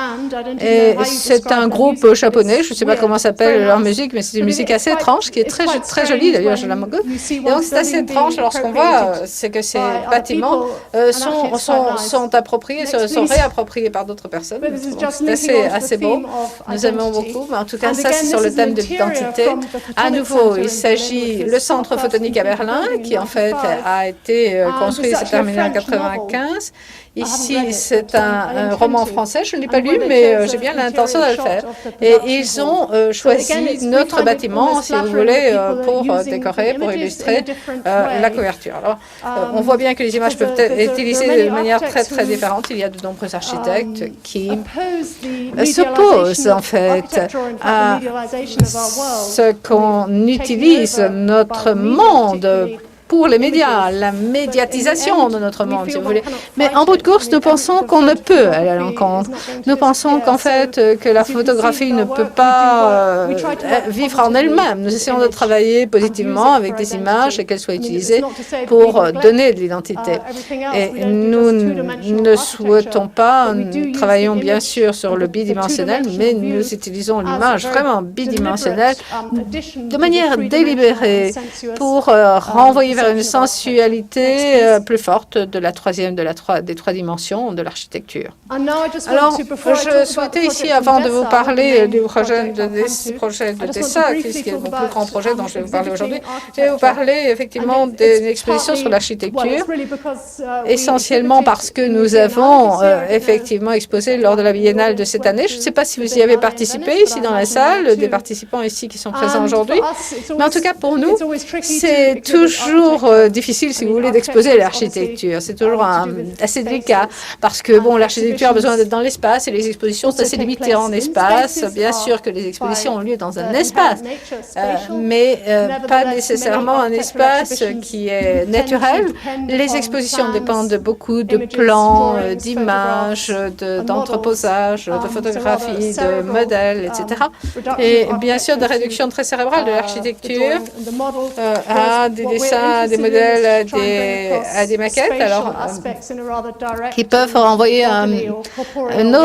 Et c'est un groupe japonais, je ne sais pas comment s'appelle leur musique, mais c'est une musique assez étrange, qui est très jolie, d'ailleurs, je la moque. Et donc c'est assez étrange. Alors, ce qu'on voit, c'est que ces bâtiments sont appropriés, sont réappropriés par d'autres personnes. C'est assez beau. Nous aimons beaucoup. Mais en tout cas, ça, c'est sur le thème de l'identité. À nouveau, il s'agit le Centre photonique à Berlin, qui en fait a été construit et s'est terminé en 1995. Ici, c'est un roman français. Je ne l'ai pas lu, mais j'ai bien l'intention de le faire. Et ils ont choisi notre bâtiment, si vous voulez, pour décorer, pour illustrer la couverture. Alors, on voit bien que les images peuvent être utilisées de manière très différente. Il y a de nombreux architectes qui s'opposent, en fait, à ce qu'on utilise notre monde pour les médias, la médiatisation de notre monde, si vous voulez. Mais en bout de course, nous pensons qu'on ne peut aller à l'encontre. Nous pensons qu'en fait, que la photographie ne peut pas vivre en elle-même. Nous essayons de travailler positivement avec des images et qu'elles soient utilisées pour donner de l'identité. Et nous ne souhaitons pas, nous travaillons bien sûr sur le bidimensionnel, mais nous utilisons l'image vraiment bidimensionnelle de manière délibérée pour renvoyer vers vers une sensualité plus forte de des trois dimensions de l'architecture. Alors, je souhaitais ici, avant de vous parler du projet de dessin, qui est mon plus grand projet dont je vais vous parler aujourd'hui, je vais vous parler effectivement d'une exposition sur l'architecture, essentiellement parce que nous avons effectivement exposé lors de la biennale de cette année. Je ne sais pas si vous y avez participé ici dans la salle, des participants ici qui sont présents aujourd'hui, mais en tout cas pour nous, c'est toujours difficile, si vous voulez, d'exposer l'architecture. C'est toujours assez délicat parce que bon, l'architecture a besoin d'être dans l'espace et les expositions sont assez limitées en espace. Bien sûr que les expositions ont lieu dans un espace, mais pas nécessairement un espace qui est naturel. Les expositions dépendent de beaucoup de plans, d'images, d'entreposage, de photographies, de modèles, etc. Et bien sûr de réduction très cérébrale de l'architecture à des dessins, des modèles, à des maquettes, alors qui peuvent renvoyer à une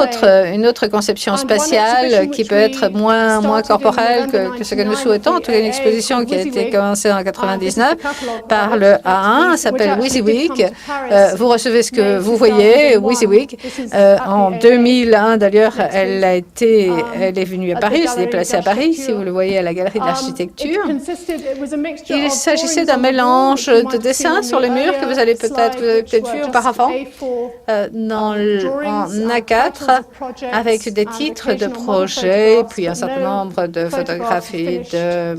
autre conception spatiale qui peut être moins corporelle que ce que nous souhaitons. En tout cas, une exposition qui a été commencée en 99 par le A1 s'appelle WYSIWYG. Vous recevez ce que vous voyez, WYSIWYG. En 2001, d'ailleurs, elle est venue à Paris, elle s'est déplacée à Paris, si vous le voyez à la galerie d'architecture. Il s'agissait d'un mélange de dessins sur les murs que vous avez peut-être vu auparavant en A4 avec des titres de projets, puis un certain nombre de photographies, de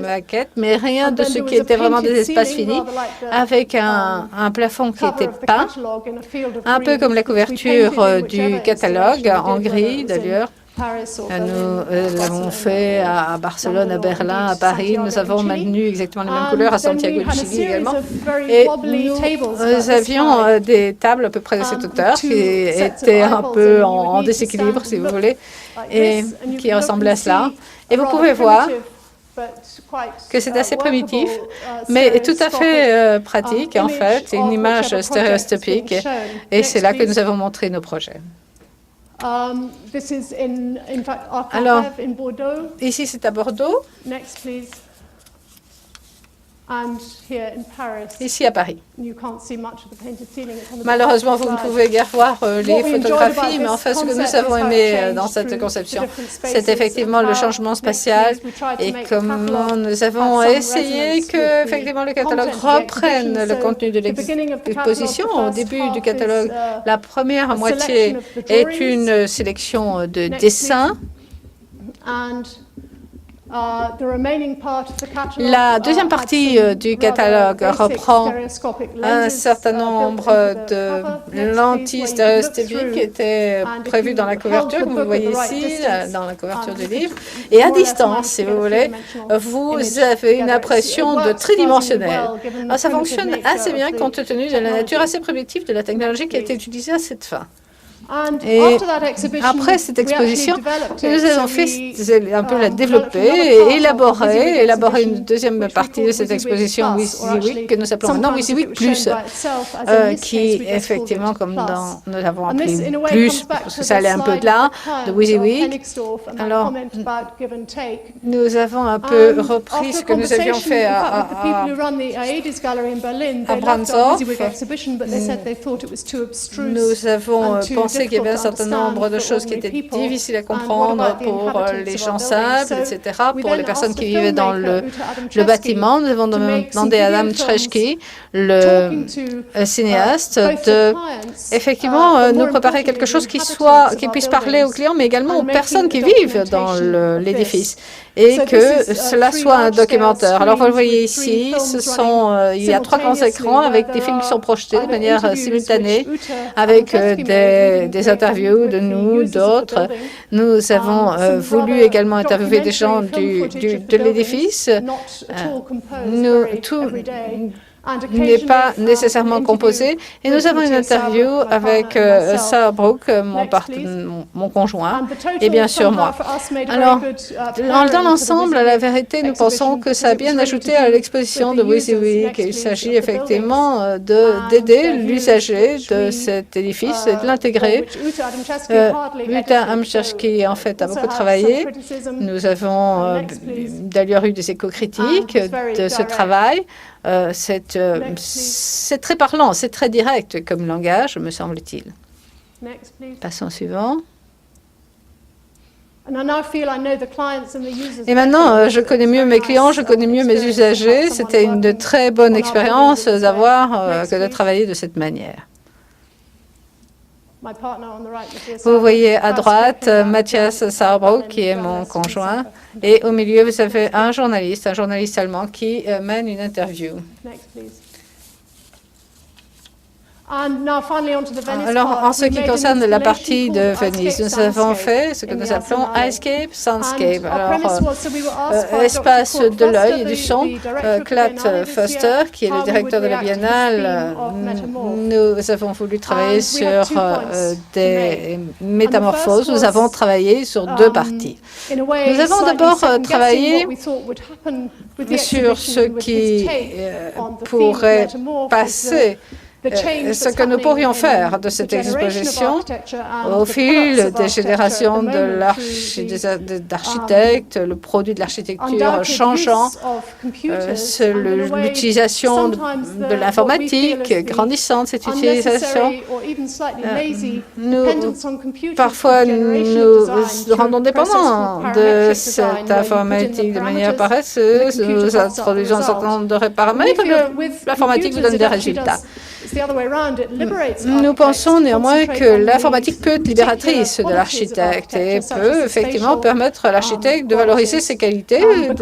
maquettes, mais rien de ce qui était vraiment des espaces finis, avec un plafond qui était peint, un peu comme la couverture du catalogue, en gris d'ailleurs. Nous l'avons fait à Barcelone, à Berlin, à Paris. Nous avons maintenu exactement les mêmes couleurs à Santiago de Chili également. Et nous avions des tables à peu près de cette hauteur qui étaient un peu en déséquilibre, si vous voulez, et qui ressemblaient à cela. Et vous pouvez voir que c'est assez primitif, mais tout à fait pratique, en fait, une image stéréoscopique. Et c'est là que nous avons montré nos projets. Alors, ici c'est à Bordeaux. Next, please. And here in Paris. Ici à Paris. You can't see much of the painted ceiling. Malheureusement, vous ne pouvez guère voir les photographies, mais en fait, ce que nous avons aimé dans cette conception, c'est effectivement le changement spatial et comment nous avons essayé que, effectivement, le catalogue reprenne le contenu de l'exposition. Au début du catalogue, la première moitié est une sélection de dessins. La deuxième partie du catalogue reprend un certain nombre de lentilles stéréoscopiques qui étaient prévues dans la couverture, que vous voyez ici, dans la couverture du livre. Et à distance, si vous voulez, vous avez une impression de tridimensionnel. Alors, ça fonctionne assez bien compte tenu de la nature assez primitive de la technologie qui a été utilisée à cette fin. Et après cette exposition, nous avons fait un peu la développer et élaborer une deuxième partie de cette exposition WYSIWYG que nous appelons maintenant WYSIWYG Plus, qui effectivement, comme nous avons appelé Plus, parce que ça allait un peu de là, de WYSIWYG. Alors, nous avons un peu repris ce que nous avions fait à Brandstorff. Nous avons pensé qu'il y avait un certain nombre de choses qui étaient difficiles à comprendre pour les gens simples, etc. Pour les personnes qui vivaient dans le bâtiment, nous avons demandé à Adam Trzeszki, le cinéaste, de effectivement nous préparer quelque chose qui puisse parler aux clients, mais également aux personnes qui vivent dans l'édifice, et que cela soit un documentaire. Alors, vous le voyez ici, il y a 3 grands écrans avec des films qui sont projetés de manière simultanée, avec des interviews de nous, d'autres. Nous avons voulu également interviewer des gens de l'édifice. Tout n'est pas nécessairement composé. Et nous avons une interview avec Sarah Brooke, mon conjoint, et bien sûr moi. Alors, dans l'ensemble, à la vérité, nous pensons que ça a bien ajouté à l'exposition de WYSIWYG. Il s'agit effectivement d'aider l'usager de cet édifice et de l'intégrer. Uta Amczewski, en fait, a beaucoup travaillé. Nous avons d'ailleurs eu des échos critiques de ce travail. c'est très parlant, c'est très direct comme langage, me semble-t-il. Passons au suivant. Et maintenant, je connais mieux mes clients, je connais mieux mes usagers. C'était une très bonne expérience d'avoir que de travailler de cette manière. Vous voyez à droite Matthias Sauerbruch, qui est mon conjoint, et au milieu, vous avez un journaliste allemand qui mène une interview. Alors, en ce qui concerne la partie de Venise, nous avons fait ce que nous appelons Eyescape, Soundscape. Alors, espace de l'œil et du son. Clat Foster, qui est le directeur de la Biennale, nous avons voulu travailler sur des métamorphoses. Nous avons travaillé sur deux parties. Nous avons d'abord travaillé sur ce qui pourrait passer, ce que nous pourrions faire de cette exposition au fil des générations d'architectes, le produit de l'architecture changeant, l'utilisation de l'informatique grandissante, cette utilisation. Parfois, nous rendons dépendants de cette informatique de manière paresseuse. Nous introduisons un certain nombre de paramètres que l'informatique vous donne des résultats. Nous pensons néanmoins que l'informatique peut être libératrice de l'architecte et peut effectivement permettre à l'architecte de valoriser ses qualités, de lui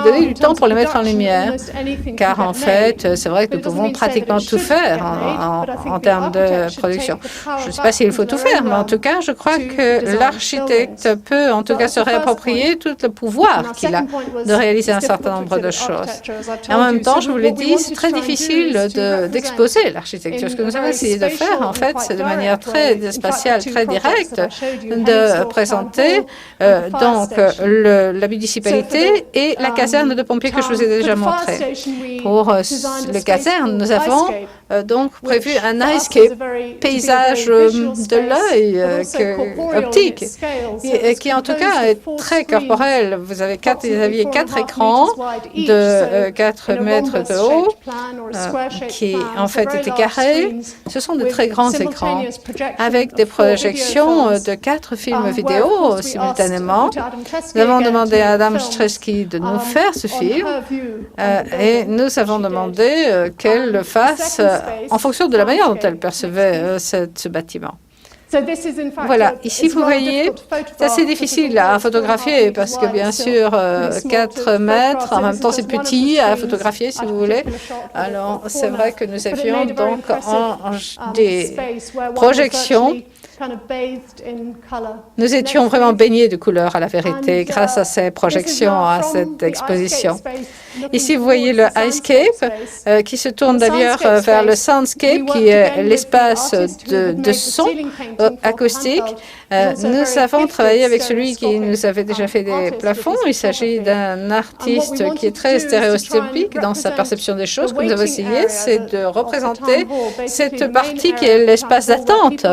donner du temps pour les mettre en lumière. Car en fait, c'est vrai que nous pouvons pratiquement tout faire en termes de production. Je ne sais pas s'il faut tout faire, mais en tout cas, je crois que l'architecte peut en tout cas se réapproprier tout le pouvoir qu'il a de réaliser un certain nombre de choses. Et en même temps, je vous l'ai dit, c'est très difficile d'exposer l'architecture. Ce que nous avons essayé de faire, en fait, c'est de manière très spatiale, très directe, de présenter donc la municipalité et la caserne de pompiers que je vous ai déjà montré. Pour le caserne, nous avons donc prévu un Eyescape, paysage de l'œil optique, qui en tout cas est très corporel. Vous aviez quatre écrans de 4 mètres de haut, qui en fait étaient carrés. Ce sont de très grands écrans avec des projections de 4 films vidéo simultanément. Nous avons demandé à Adam Stresky de nous faire ce film et nous avons demandé qu'elle le fasse en fonction de la manière dont elle percevait ce bâtiment. Voilà, ici vous voyez, c'est assez difficile à photographier parce que bien sûr 4 mètres, en même temps c'est petit à photographier si vous voulez. Alors c'est vrai que nous avions donc des projections. Nous étions vraiment baignés de couleurs à la vérité grâce à ces projections, à cette exposition. Ici, vous voyez le Eyescape qui se tourne d'ailleurs vers le Soundscape qui est l'espace de son acoustique. Nous avons travaillé avec celui qui nous avait déjà fait des plafonds. Il s'agit d'un artiste qui est très stéréoscopique dans sa perception des choses. Ce que nous avons essayé, c'est de représenter cette partie qui est l'espace d'attente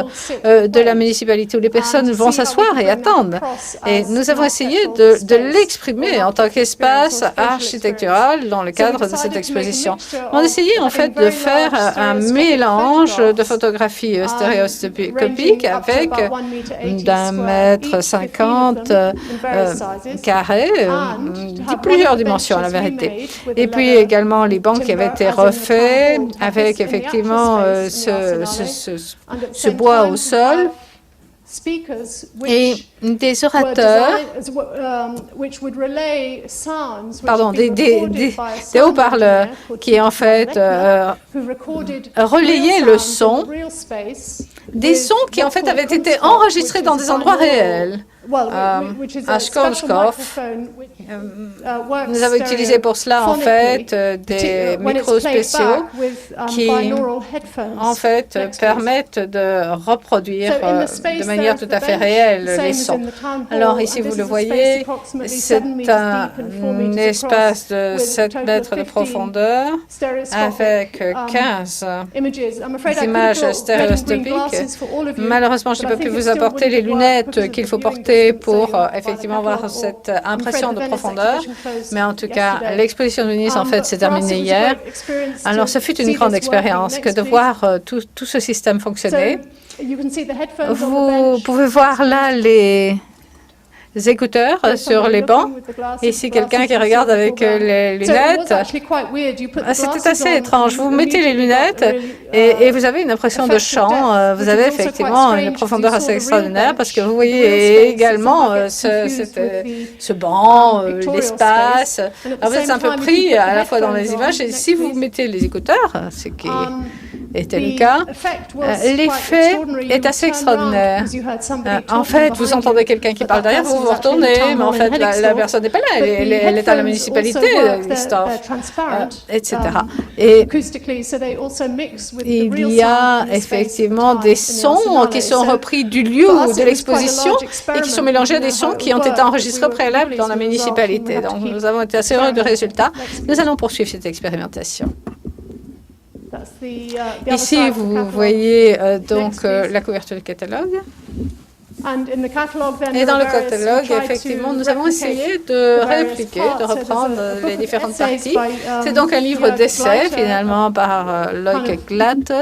de la municipalité où les personnes vont s'asseoir et attendre. Et nous avons essayé de l'exprimer en tant qu'espace architectural dans le cadre de cette exposition. On a essayé en fait de faire un mélange de photographies stéréoscopiques avec d'1,50 m carré, plusieurs dimensions à la vérité. Et puis également les bancs qui avaient été refaits avec effectivement ce bois au sol et des orateurs, des haut-parleurs qui en fait relayaient le son, des sons qui en fait avaient été enregistrés dans des endroits réels. À Schkolskopf, nous avons utilisé pour cela en fait des micros spéciaux qui en fait permettent de reproduire de manière tout à fait réelle les sons. Alors ici vous le voyez, c'est un espace de 7 mètres de profondeur avec 15 images stéréoscopiques. Malheureusement, je n'ai pas pu vous apporter les lunettes qu'il faut porter marcher pour effectivement avoir cette impression de profondeur. Mais en tout cas, l'exposition de Venise, en fait, s'est terminée hier. Alors, ce fut une grande expérience que de voir tout ce système fonctionner. Vous pouvez voir là les écouteurs sur les bancs. Ici, quelqu'un qui regarde avec les lunettes. C'était assez étrange. Vous mettez les lunettes et vous avez une impression de champ. Vous avez effectivement une profondeur assez extraordinaire parce que vous voyez également ce banc, l'espace. Alors, vous êtes un peu pris à la fois dans les images et si vous mettez les écouteurs, ce qui était le cas, l'effet est assez extraordinaire. En fait, vous entendez quelqu'un qui parle derrière vous, vous retournez, mais en fait, la personne n'est pas là, elle est à la municipalité, etc. Et il y a effectivement des sons qui sont repris du lieu de l'exposition et qui sont mélangés à des sons qui ont été enregistrés au préalable dans la municipalité. Donc, nous avons été assez heureux du résultat. Nous allons poursuivre cette expérimentation. Ici, vous voyez donc la couverture du catalogue. Et dans le catalogue, effectivement, nous avons essayé de répliquer, de reprendre les différentes parties. C'est donc un livre d'essai, finalement, par Loïc Glatt,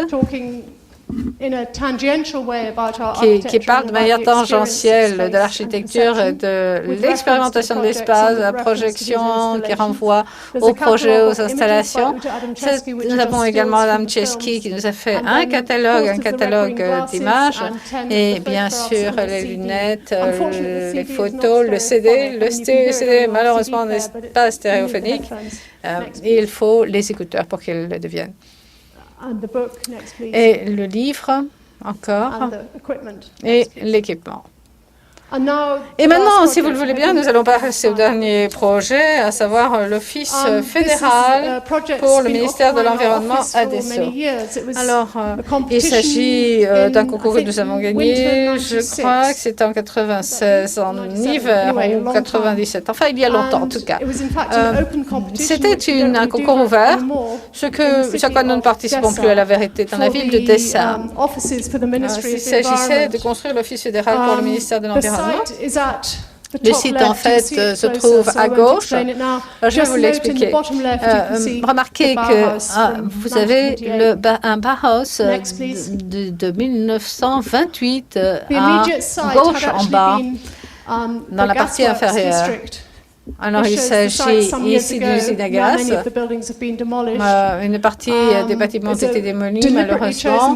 qui parle de manière tangentielle de l'architecture et de l'expérimentation de l'espace, de la projection qui renvoie aux projets, aux installations. Nous avons également Madame Chesky qui nous a fait un catalogue d'images et bien sûr les lunettes, les photos, le CD. Le CD malheureusement n'est pas stéréophonique. Il faut les écouteurs pour qu'ils le deviennent. Et le livre, encore, et l'équipement. Et maintenant, si vous le voulez bien, nous allons passer au dernier projet, à savoir l'Office fédéral pour le ministère de l'Environnement à Dessau. Alors, il s'agit d'un concours que nous avons gagné, je crois que c'était en 96, en hiver, ou 97, enfin il y a longtemps en tout cas. C'était un concours ouvert, ce à quoi nous ne participons plus à la vérité, dans la ville de Dessau. Il s'agissait de construire l'Office fédéral pour le ministère de l'Environnement. Le site, en fait, se trouve à gauche. Je vais vous l'expliquer. Remarquez que vous avez un Bauhaus de 1928 à gauche en bas, dans la partie inférieure. Alors, il s'agit ici d'une usine à gaz. Une partie des bâtiments ont été démolis, malheureusement.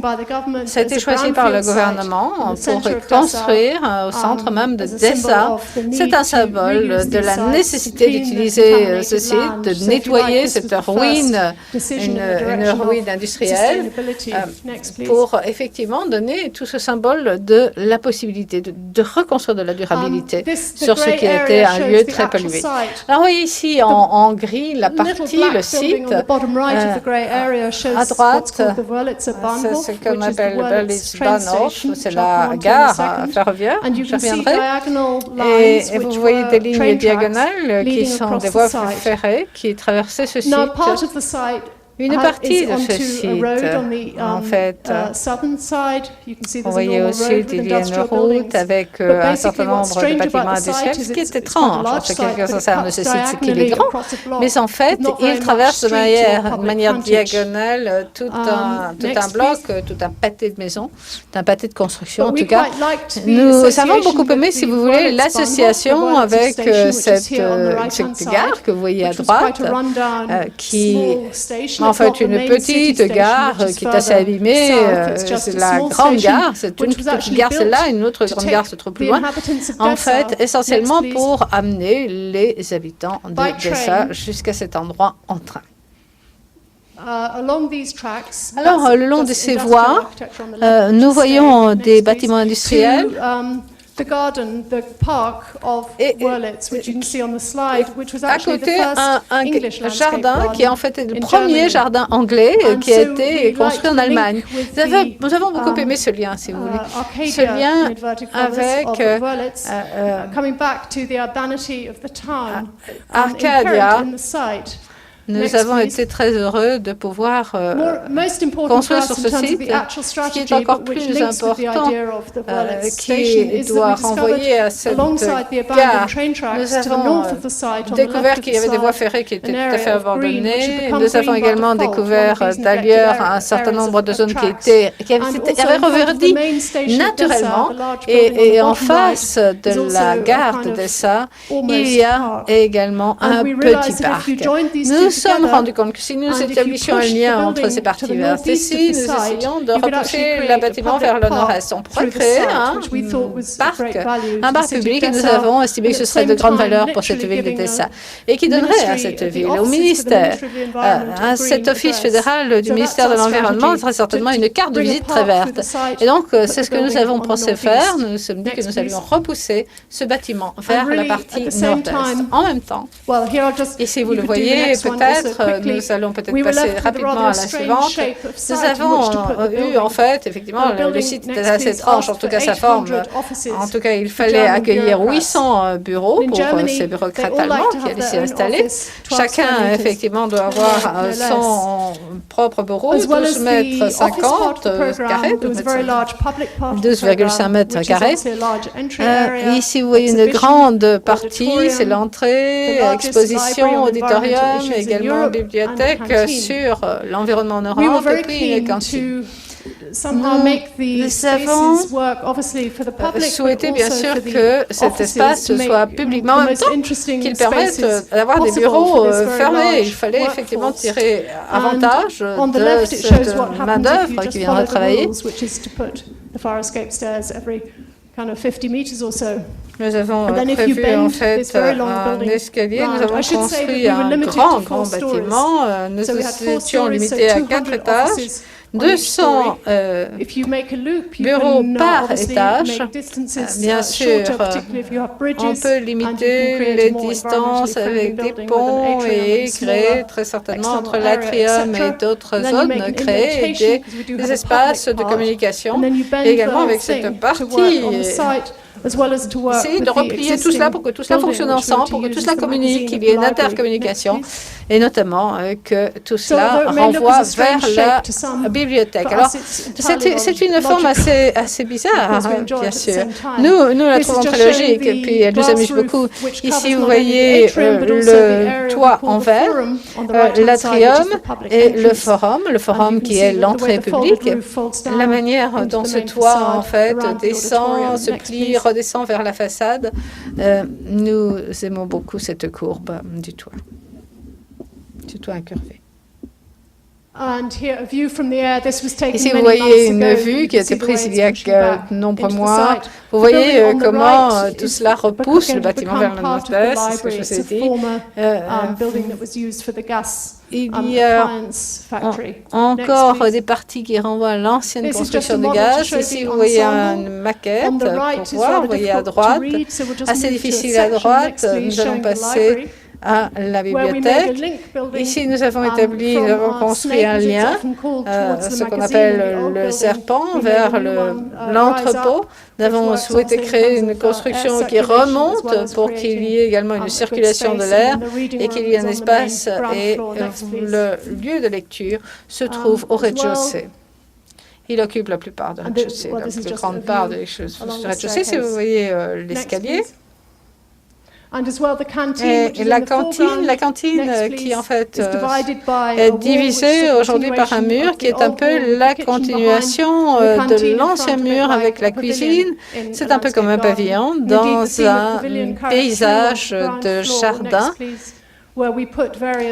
Ça a été choisi par le gouvernement pour construire au centre même de Dessau. C'est un symbole de la nécessité d'utiliser ce site, de nettoyer cette ruine, une ruine industrielle, pour effectivement donner tout ce symbole de la possibilité de reconstruire de la durabilité sur ce qui a été un lieu très pollué. Alors, vous voyez ici en gris la partie, le site. À droite, c'est ce qu'on appelle le Berlitz-Bahnhof, c'est la gare ferroviaire, je reviendrai. Et vous voyez des lignes diagonales qui sont des voies ferrées qui traversaient ce site. Une partie de ce site, en fait, vous voyez au sud, il y a une route avec un certain nombre de bâtiments industriels, ce qui est étrange en ce qui concerne ce site, c'est qu'il est grand, mais en fait, il traverse de manière diagonale tout un bloc, tout un pâté de maisons, un pâté de construction en tout cas. Nous avons beaucoup aimé, si vous voulez, l'association avec cette gare que vous voyez à droite, qui en fait une petite gare qui est assez abîmée. C'est la grande gare, c'est une petite gare celle-là, une autre grande gare se trouve plus loin. En fait, essentiellement pour amener les habitants de Dessau jusqu'à cet endroit en train. Alors, le long de ces voies, nous voyons des bâtiments industriels. À côté, un jardin qui en fait est le premier jardin anglais qui a été construit en Allemagne. Nous avons beaucoup aimé ce lien, si vous voulez. Ce lien avec Arcadia, Nous avons été très heureux de pouvoir construire sur ce site. Ce qui est encore plus important, qui doit renvoyer à cette gare. Nous avons découvert qu'il y avait des voies ferrées qui étaient tout à fait abandonnées. Nous avons également découvert d'ailleurs un certain nombre de zones qui avaient reverdi naturellement. Et en face de la gare d'Odessa, il y a également un petit parc. Nous nous sommes rendus compte que si nous établissions un lien entre ces parties vertes et si nous essayons de repousser le bâtiment vers le nord-est, on pourrait créer un parc public et nous avons estimé que ce serait de grande valeur pour cette ville d'Odessa et qui donnerait à cette ville, au ministère, à cet office fédéral du ministère de l'Environnement, très certainement une carte de visite très verte. Et donc, c'est ce que nous avons pensé faire. Nous nous sommes dit que nous allions repousser ce bâtiment vers la partie nord-est. En même temps, ici vous le voyez peut-être, nous allons peut-être passer rapidement à la suivante. Nous avons eu en fait, effectivement, le site était assez étrange, en tout cas sa forme. En tout cas, il fallait accueillir 800 bureaux pour ces bureaucrates allemands qui allaient s'y installer. Chacun, effectivement, doit avoir son propre bureau, 12 mètres 50 carrés, 12,5 mètres carrés. Ici, vous voyez une grande partie, c'est l'entrée, exposition, auditorium, également bibliothèque sur l'environnement en Europe et puis une cantine. Nous avons souhaité bien sûr que cet espace soit publiquement en même temps qu'il permette d'avoir des bureaux fermés. Il fallait effectivement tirer avantage de cette main-d'œuvre qui viendra travailler. Nous avons prévu en fait un escalier, nous avons construit un grand bâtiment, nous étions limités à 4 étages, 200 bureaux par étage. Bien sûr, on peut limiter les distances avec des ponts et créer très certainement entre l'atrium et d'autres zones, créer des espaces de communication. Et également avec cette partie, essayer de replier tout cela pour que tout cela fonctionne ensemble, pour que tout cela communique, qu'il y ait une intercommunication et notamment que tout cela renvoie vers la bibliothèque. Alors, c'est une forme assez bizarre, bien sûr. Nous la trouvons très logique et puis elle nous amuse beaucoup. Ici, vous voyez le toit en verre, l'atrium et le forum qui est l'entrée publique. La manière dont ce toit, en fait, descend, se plie, redescend vers la façade, nous aimons beaucoup cette courbe du toit incurvé. Ici, vous voyez une vue qui a été prise il y a de nombreux mois. Vous voyez comment tout cela repousse le bâtiment vers le nord-est, c'est ce que je vous ai dit. Il y a encore des parties qui renvoient à l'ancienne construction de gaz. Ici, vous voyez une maquette pour voir. Vous voyez à droite, assez difficile à droite. Nous allons passer à la bibliothèque. Ici, nous avons construit un lien, ce qu'on appelle le serpent, vers l'entrepôt. Nous avons souhaité créer une construction qui remonte pour qu'il y ait également une circulation de l'air et qu'il y ait un espace. Et le lieu de lecture se trouve au rez-de-chaussée. Il occupe la plupart du rez-de-chaussée, la plus grande part du rez-de-chaussée. Si vous voyez l'escalier, et la cantine qui en fait est divisée aujourd'hui par un mur qui est un peu la continuation de l'ancien mur avec la cuisine. C'est un peu comme un pavillon dans un paysage de jardin.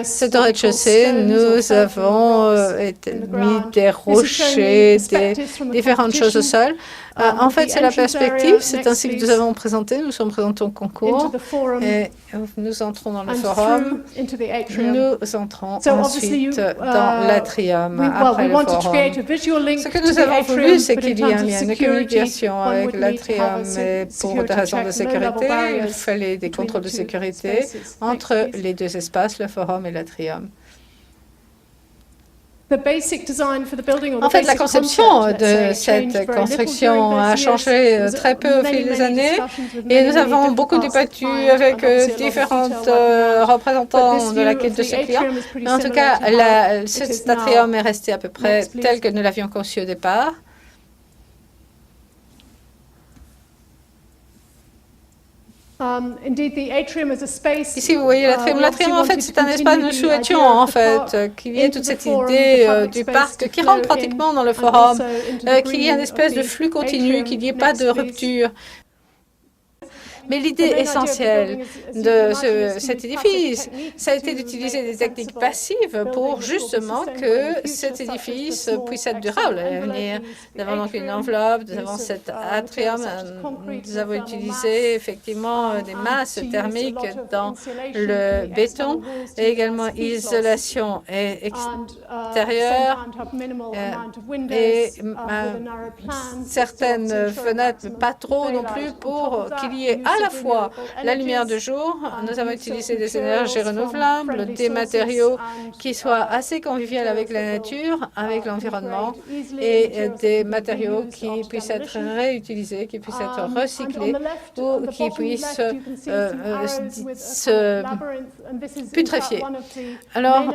C'est au rez-de-chaussée, nous avons mis des rochers, différentes choses au sol. En fait, c'est la perspective, c'est ainsi que nous avons présenté, nous sommes présentés au concours et nous entrons dans le forum, nous entrons ensuite dans l'atrium après le forum. Ce que nous avons voulu, c'est qu'il y ait un lien de communication avec l'atrium, mais pour des raisons de sécurité, il fallait des contrôles de sécurité entre les deux espaces, le forum et l'atrium. En fait, la conception de cette construction a changé très peu au fil des années et nous avons beaucoup débattu avec différents représentants de la quête de ces clients. Mais en tout cas, cet atrium est resté à peu près tel que nous l'avions conçu au départ. Ici, vous voyez l'atrium. L'atrium, en fait, c'est un espace, nous souhaitions, en fait, qu'il y ait toute cette idée du parc qui rentre pratiquement dans le forum, qu'il y ait une espèce de flux continu, qu'il n'y ait pas de rupture. Mais l'idée essentielle de cet édifice, ça a été d'utiliser des techniques passives pour justement que cet édifice puisse être durable à l'avenir. Nous avons donc une enveloppe, nous avons cet atrium, nous avons utilisé effectivement des masses thermiques dans le béton et également isolation extérieure et certaines fenêtres, mais pas trop non plus, pour qu'il y ait à la fois la lumière de jour, nous avons utilisé des énergies renouvelables, des matériaux qui soient assez conviviaux avec la nature, avec l'environnement, et des matériaux qui puissent être réutilisés, qui puissent être recyclés ou qui puissent se putréfier. Alors,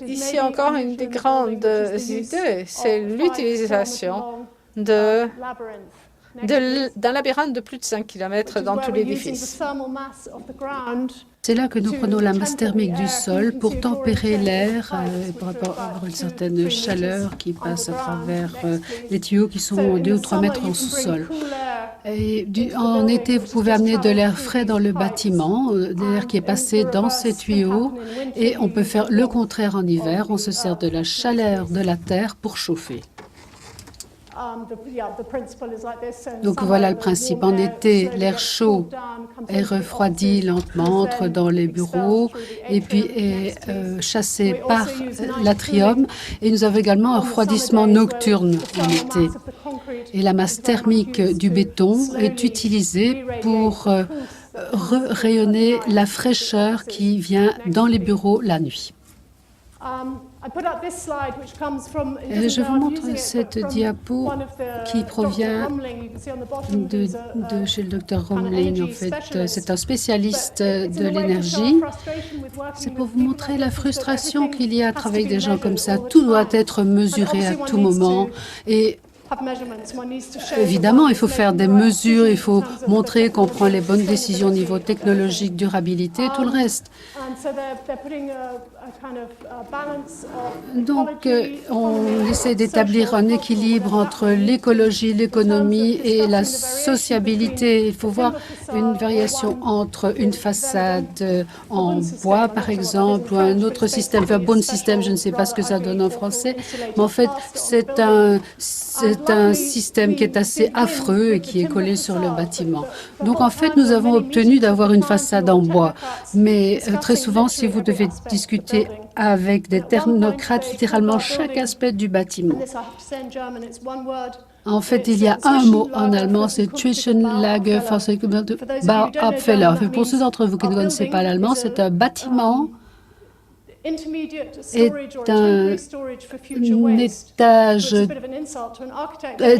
ici encore, une des grandes idées, c'est l'utilisation d'un labyrinthe de plus de 5 km dans tout l'édifice. C'est là que nous prenons la masse thermique du sol pour tempérer l'air, pour avoir une certaine chaleur qui passe à travers les tuyaux qui sont 2 ou 3 mètres en sous-sol. Et en été, vous pouvez amener de l'air frais dans le bâtiment, de l'air qui est passé dans ces tuyaux, et on peut faire le contraire en hiver. On se sert de la chaleur de la terre pour chauffer. Donc voilà le principe. En été, l'air chaud est refroidi lentement, entre dans les bureaux et puis est chassé par l'atrium. Et nous avons également un refroidissement nocturne en été. Et la masse thermique du béton est utilisée pour rayonner la fraîcheur qui vient dans les bureaux la nuit. Je vous montre cette diapo qui provient de chez le docteur Romling. En fait, c'est un spécialiste de l'énergie. C'est pour vous montrer la frustration qu'il y a à travailler avec des gens comme ça. Tout doit être mesuré à tout moment. Et évidemment, il faut faire des mesures, il faut montrer qu'on prend les bonnes décisions au niveau technologique, durabilité, tout le reste. Donc, on essaie d'établir un équilibre entre l'écologie, l'économie et la sociabilité. Il faut voir une variation entre une façade en bois, par exemple, ou un autre système, un bon système, je ne sais pas ce que ça donne en français, mais en fait, c'est un système qui est assez affreux et qui est collé sur le bâtiment. Donc, en fait, nous avons obtenu d'avoir une façade en bois. Mais très souvent, si vous devez discuter avec des technocrates, littéralement chaque aspect du bâtiment. En fait, il y a un mot en allemand, c'est Zwischenlage Bauabfälle. Pour ceux d'entre vous qui ne connaissez pas l'allemand, c'est un bâtiment est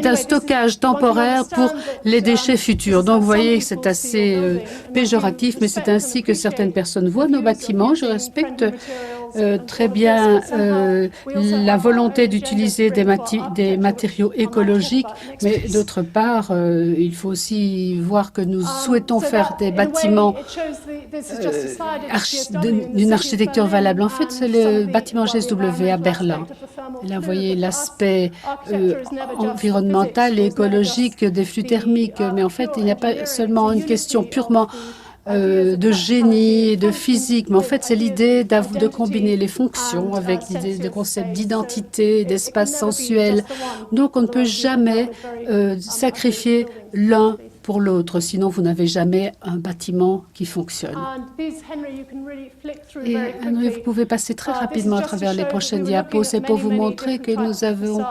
un stockage temporaire pour les déchets futurs. Donc, vous voyez que c'est assez péjoratif, mais c'est ainsi que certaines personnes voient nos bâtiments. Je respecte très bien la volonté d'utiliser des matériaux écologiques, mais d'autre part, il faut aussi voir que nous souhaitons faire des bâtiments d'une architecture valable. En fait, c'est le bâtiment GSW à Berlin. Là, vous voyez l'aspect environnemental et écologique des flux thermiques, mais en fait, il n'y a pas seulement une question purement de génie et de physique, mais en fait, c'est l'idée de combiner les fonctions avec l'idée de concept d'identité, d'espace sensuel. Donc, on ne peut jamais sacrifier l'un pour l'autre, sinon vous n'avez jamais un bâtiment qui fonctionne. Et Henry, vous pouvez passer très rapidement à travers les prochaines diapos. C'est pour vous montrer que nous avons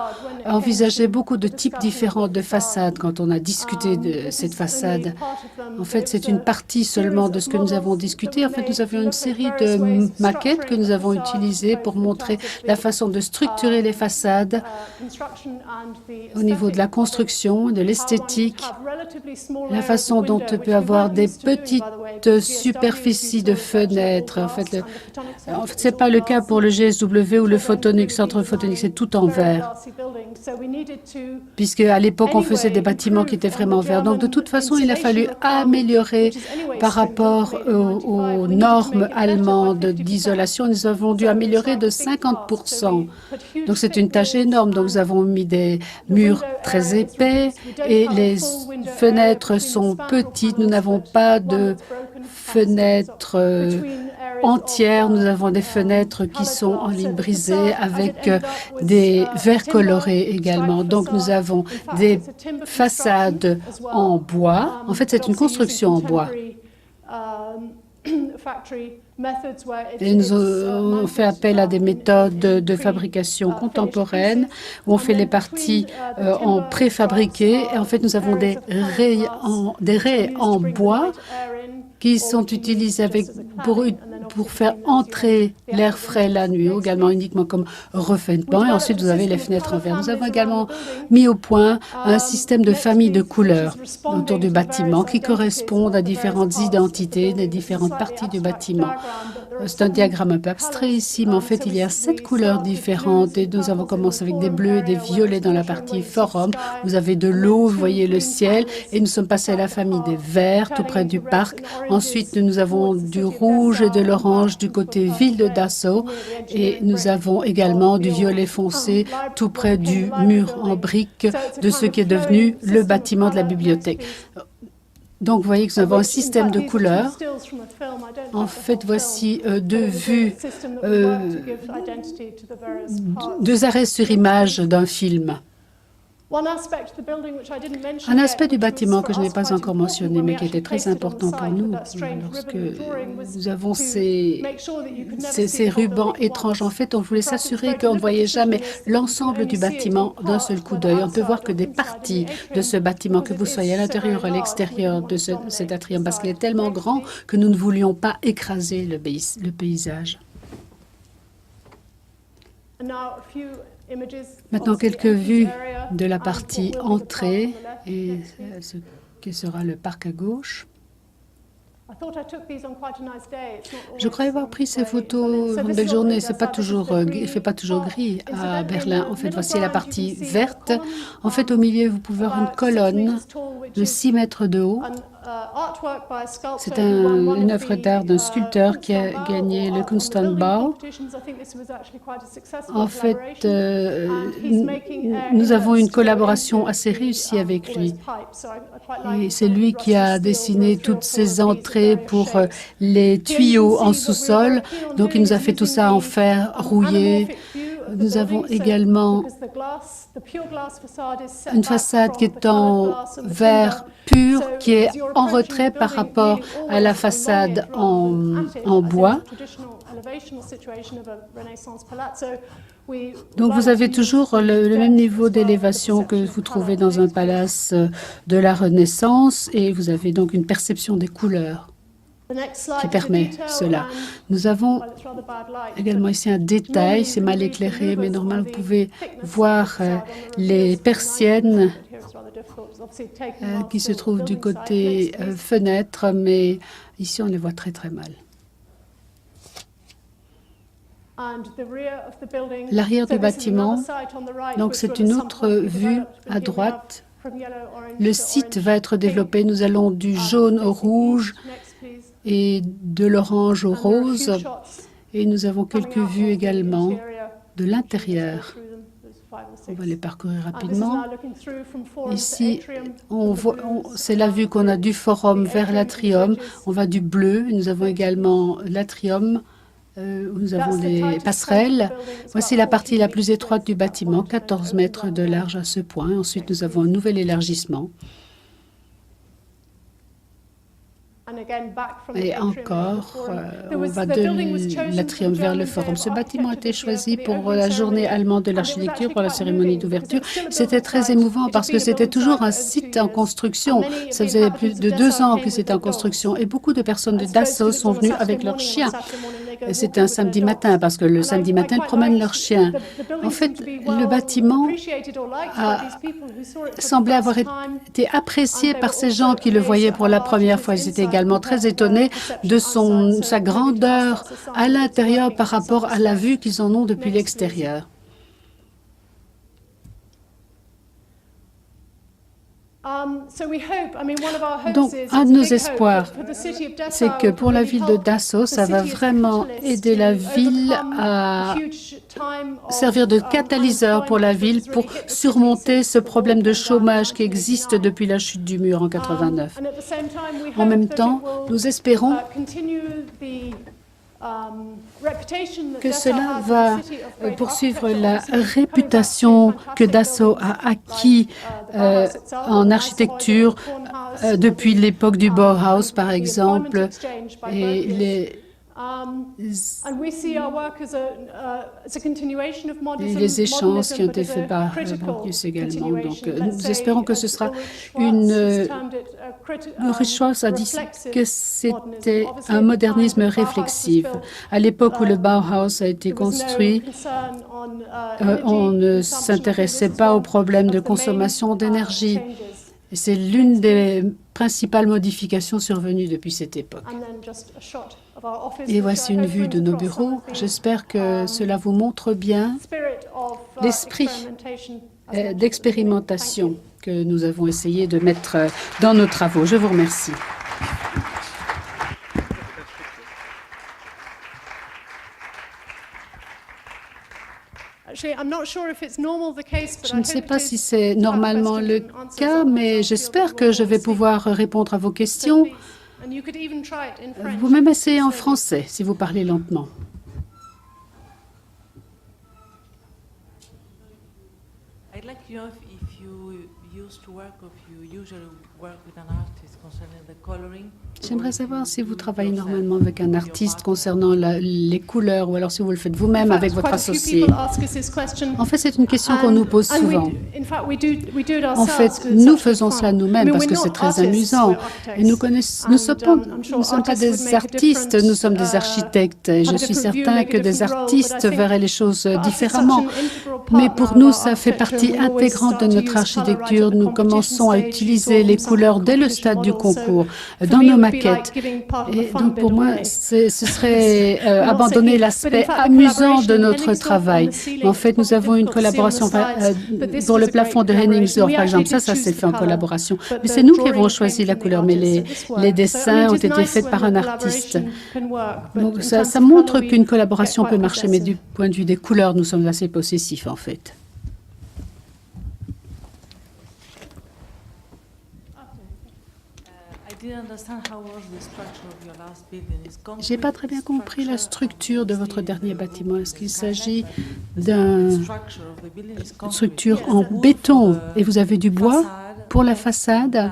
envisagé beaucoup de types différents de façades quand on a discuté de cette façade. En fait, c'est une partie seulement de ce que nous avons discuté. En fait, nous avions une série de maquettes que nous avons utilisées pour montrer la façon de structurer les façades au niveau de la construction, de l'esthétique, la façon dont on peut avoir des petites superficies de fenêtres. En fait, ce n'est pas le cas pour le GSW ou le Photonics, Centre Photonics, c'est tout en verre. Puisque à l'époque, on faisait des bâtiments qui étaient vraiment verts. Donc, de toute façon, il a fallu améliorer par rapport aux normes allemandes d'isolation. Nous avons dû améliorer de 50%. Donc, c'est une tâche énorme. Donc, nous avons mis des murs très épais et les fenêtres sont petites. Nous n'avons pas de fenêtres entières. Nous avons des fenêtres qui sont en ligne brisée avec des verres colorés également. Donc, nous avons des façades en bois. En fait, c'est une construction en bois. Et nous avons fait appel à des méthodes de fabrication contemporaines où on fait les parties en préfabriqué. Et en fait, nous avons des raies en bois qui sont utilisés pour faire entrer l'air frais la nuit, également uniquement comme refaitement. Et ensuite, vous avez les fenêtres en verre. Nous avons également mis au point un système de famille de couleurs autour du bâtiment qui correspondent à différentes identités des différentes parties du bâtiment. C'est un diagramme un peu abstrait ici, mais en fait, il y a 7 couleurs différentes et nous avons commencé avec des bleus et des violets dans la partie forum. Vous avez de l'eau, vous voyez le ciel, et nous sommes passés à la famille des verts, tout près du parc. Ensuite, nous avons du rouge et de l'orange du côté ville de Dachau, et nous avons également du violet foncé tout près du mur en briques de ce qui est devenu le bâtiment de la bibliothèque. Donc, vous voyez que nous avons un système de couleurs. En fait, voici deux vues, deux arrêts sur image d'un film. Un aspect du bâtiment que je n'ai pas encore mentionné, mais qui était très important pour nous lorsque nous avons ces rubans étranges. En fait, on voulait s'assurer qu'on ne voyait jamais l'ensemble du bâtiment d'un seul coup d'œil. On ne peut voir que des parties de ce bâtiment, que vous soyez à l'intérieur ou à l'extérieur de cet atrium, parce qu'il est tellement grand que nous ne voulions pas écraser le paysage. Maintenant, quelques vues de la partie entrée et ce qui sera le parc à gauche. Je croyais avoir pris ces photos une belle journée. Il ne fait pas toujours gris à Berlin. En fait, voici la partie verte. En fait, au milieu, vous pouvez voir une colonne de 6 mètres de haut. C'est une œuvre d'art d'un sculpteur qui a gagné le Kunstbau. En fait, nous avons une collaboration assez réussie avec lui. Et c'est lui qui a dessiné toutes ces entrées pour les tuyaux en sous-sol. Donc, il nous a fait tout ça en fer rouillé. Nous avons également une façade qui est en verre pur, qui est en retrait par rapport à la façade en bois. Donc vous avez toujours le même niveau d'élévation que vous trouvez dans un palace de la Renaissance et vous avez donc une perception des couleurs qui permet cela. Nous avons également ici un détail, c'est mal éclairé, mais normalement vous pouvez voir les persiennes qui se trouvent du côté fenêtre, mais ici on les voit très très mal. L'arrière du bâtiment, donc c'est une autre vue à droite. Le site va être développé. Nous allons du jaune au rouge et de l'orange au rose. Et nous avons quelques vues également de l'intérieur. On va les parcourir rapidement. Ici, c'est la vue qu'on a du forum vers l'atrium. On va du bleu. Nous avons également l'atrium où nous avons des passerelles. Voici la partie la plus étroite du bâtiment, 14 mètres de large à ce point. Ensuite, nous avons un nouvel élargissement. Et encore, on va de l'atrium vers le forum. Ce bâtiment a été choisi pour la journée allemande de l'architecture, pour la cérémonie d'ouverture. C'était très émouvant parce que c'était toujours un site en construction. Ça faisait plus de 2 ans que c'était en construction et beaucoup de personnes de Dassault sont venues avec leurs chiens. C'était un samedi matin parce que le samedi matin, ils promènent leurs chiens. En fait, le bâtiment semblait avoir été apprécié par ces gens qui le voyaient pour la première fois. Ils étaient également très étonnés de sa grandeur à l'intérieur par rapport à la vue qu'ils en ont depuis l'extérieur. Donc, un de nos espoirs, c'est que pour la ville de Dachau, ça va vraiment aider la ville à servir de catalyseur pour la ville pour surmonter ce problème de chômage qui existe depuis la chute du mur en 89. En même temps, nous espérons que cela va poursuivre la réputation que Dachau a acquis en architecture depuis l'époque du Bauhaus, par exemple, et les échanges qui ont été faits par Borges également. Donc, nous espérons que ce sera une Richard a dit que c'était un modernisme réflexif. À l'époque où le Bauhaus a été construit, on ne s'intéressait pas aux problèmes de consommation d'énergie. C'est l'une des principales modifications survenues depuis cette époque. Et voici une vue de nos bureaux. J'espère que cela vous montre bien l'esprit d'expérimentation que nous avons essayé de mettre dans nos travaux. Je vous remercie. Je ne sais pas si c'est normalement le cas, mais j'espère que je vais pouvoir répondre à vos questions. Vous pouvez même essayer en français si vous parlez lentement. I'd like to know if you used to work or if you usually work with an artist concerning the coloring. J'aimerais savoir si vous travaillez normalement avec un artiste concernant les couleurs ou alors si vous le faites vous-même avec votre associé. En fait, c'est une question qu'on nous pose souvent. En fait, nous faisons cela nous-mêmes parce que c'est très amusant. Et nous ne sommes pas des artistes, nous sommes des architectes. Et je suis certain que des artistes verraient les choses différemment. Mais pour nous, ça fait partie intégrante de notre architecture. Nous commençons à utiliser les couleurs dès le stade du concours, dans nos maquettes. Et donc pour moi, ce serait abandonner l'aspect amusant de notre travail. En fait, nous avons une collaboration pour le plafond de Henningsdorf, par exemple. Ça s'est fait en collaboration. Mais c'est nous qui avons choisi la couleur, mais les dessins ont été faits par un artiste. Donc ça montre qu'une collaboration peut marcher, mais du point de vue des couleurs, nous sommes assez possessifs, en fait. Je n'ai pas très bien compris la structure de votre dernier bâtiment. Est-ce qu'il s'agit d'une structure en béton et vous avez du bois pour la façade?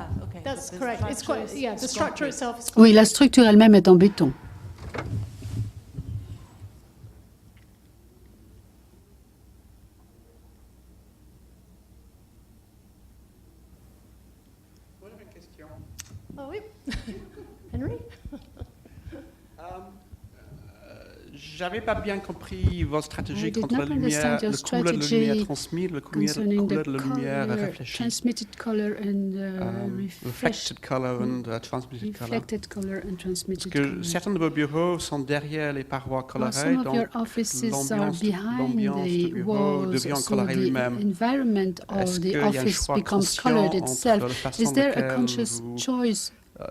Oui, la structure elle-même est en béton. Ah oui. Henry? J'avais pas bien compris votre stratégie contre la lumière, le couleur de lumière transmise, le couleur de lumière réfléchie. Reflected color and transmitted color. Parce que certains de vos bureaux sont derrière les parois colorées, donc l'ambiance du bureau devient colorée lui-même. Est-ce qu'il y a un choix conscient entre la façon dont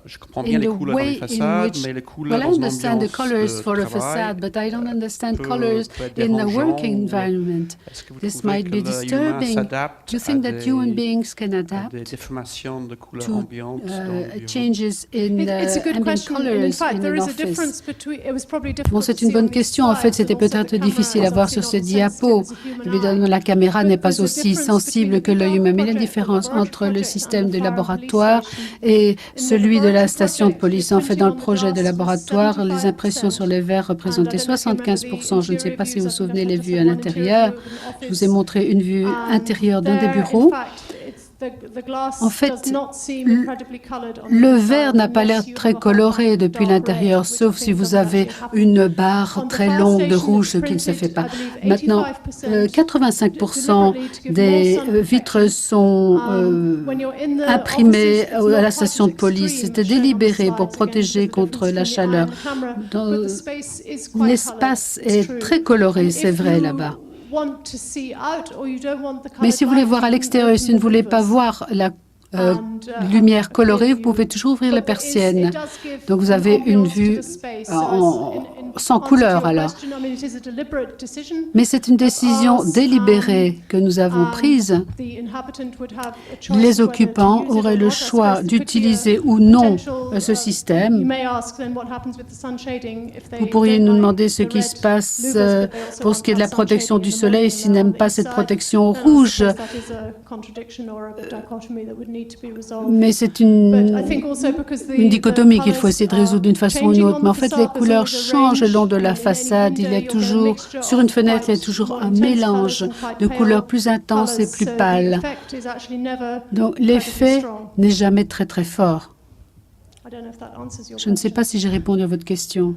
je comprends bien les couleurs dans les façades, mais les couleurs dans une ambiance de travail peut être dérangeant. Est-ce que vous trouvez que l'humain s'adapte à des déformations de couleurs ambiantes Bon, c'est une bonne question. En fait, c'était peut-être difficile à voir sur ce diapo. Évidemment, la caméra n'est pas aussi sensible que l'œil humain, mais la différence entre le système de laboratoire et celui celui de la station de police. En fait, dans le projet de laboratoire, les impressions sur les verres représentaient 75%. Je ne sais pas si vous vous souvenez les vues à l'intérieur. Je vous ai montré une vue intérieure dans des bureaux. En fait, le verre n'a pas l'air très coloré depuis l'intérieur, sauf si vous avez une barre très longue de rouge, ce qui ne se fait pas. Maintenant, 85% des vitres sont imprimées à la station de police. C'était délibéré pour protéger contre la chaleur. L'espace est très coloré, c'est vrai, là-bas. Mais si vous voulez voir à l'extérieur, si vous ne voulez pas voir la lumière colorée, vous pouvez toujours ouvrir les persiennes. Donc vous avez une vue sans couleur alors. Mais c'est une décision délibérée que nous avons prise. Les occupants auraient le choix d'utiliser ou non ce système. Vous pourriez nous demander ce qui se passe pour ce qui est de la protection du soleil s'ils n'aiment pas cette protection rouge. Mais c'est une dichotomie qu'il faut essayer de résoudre d'une façon ou d'une autre. Mais en fait, les couleurs changent le long de la façade. Il y a toujours, sur une fenêtre, il y a toujours un mélange de couleurs plus intenses et plus pâles. Donc, l'effet n'est jamais très, très fort. Je ne sais pas si j'ai répondu à votre question.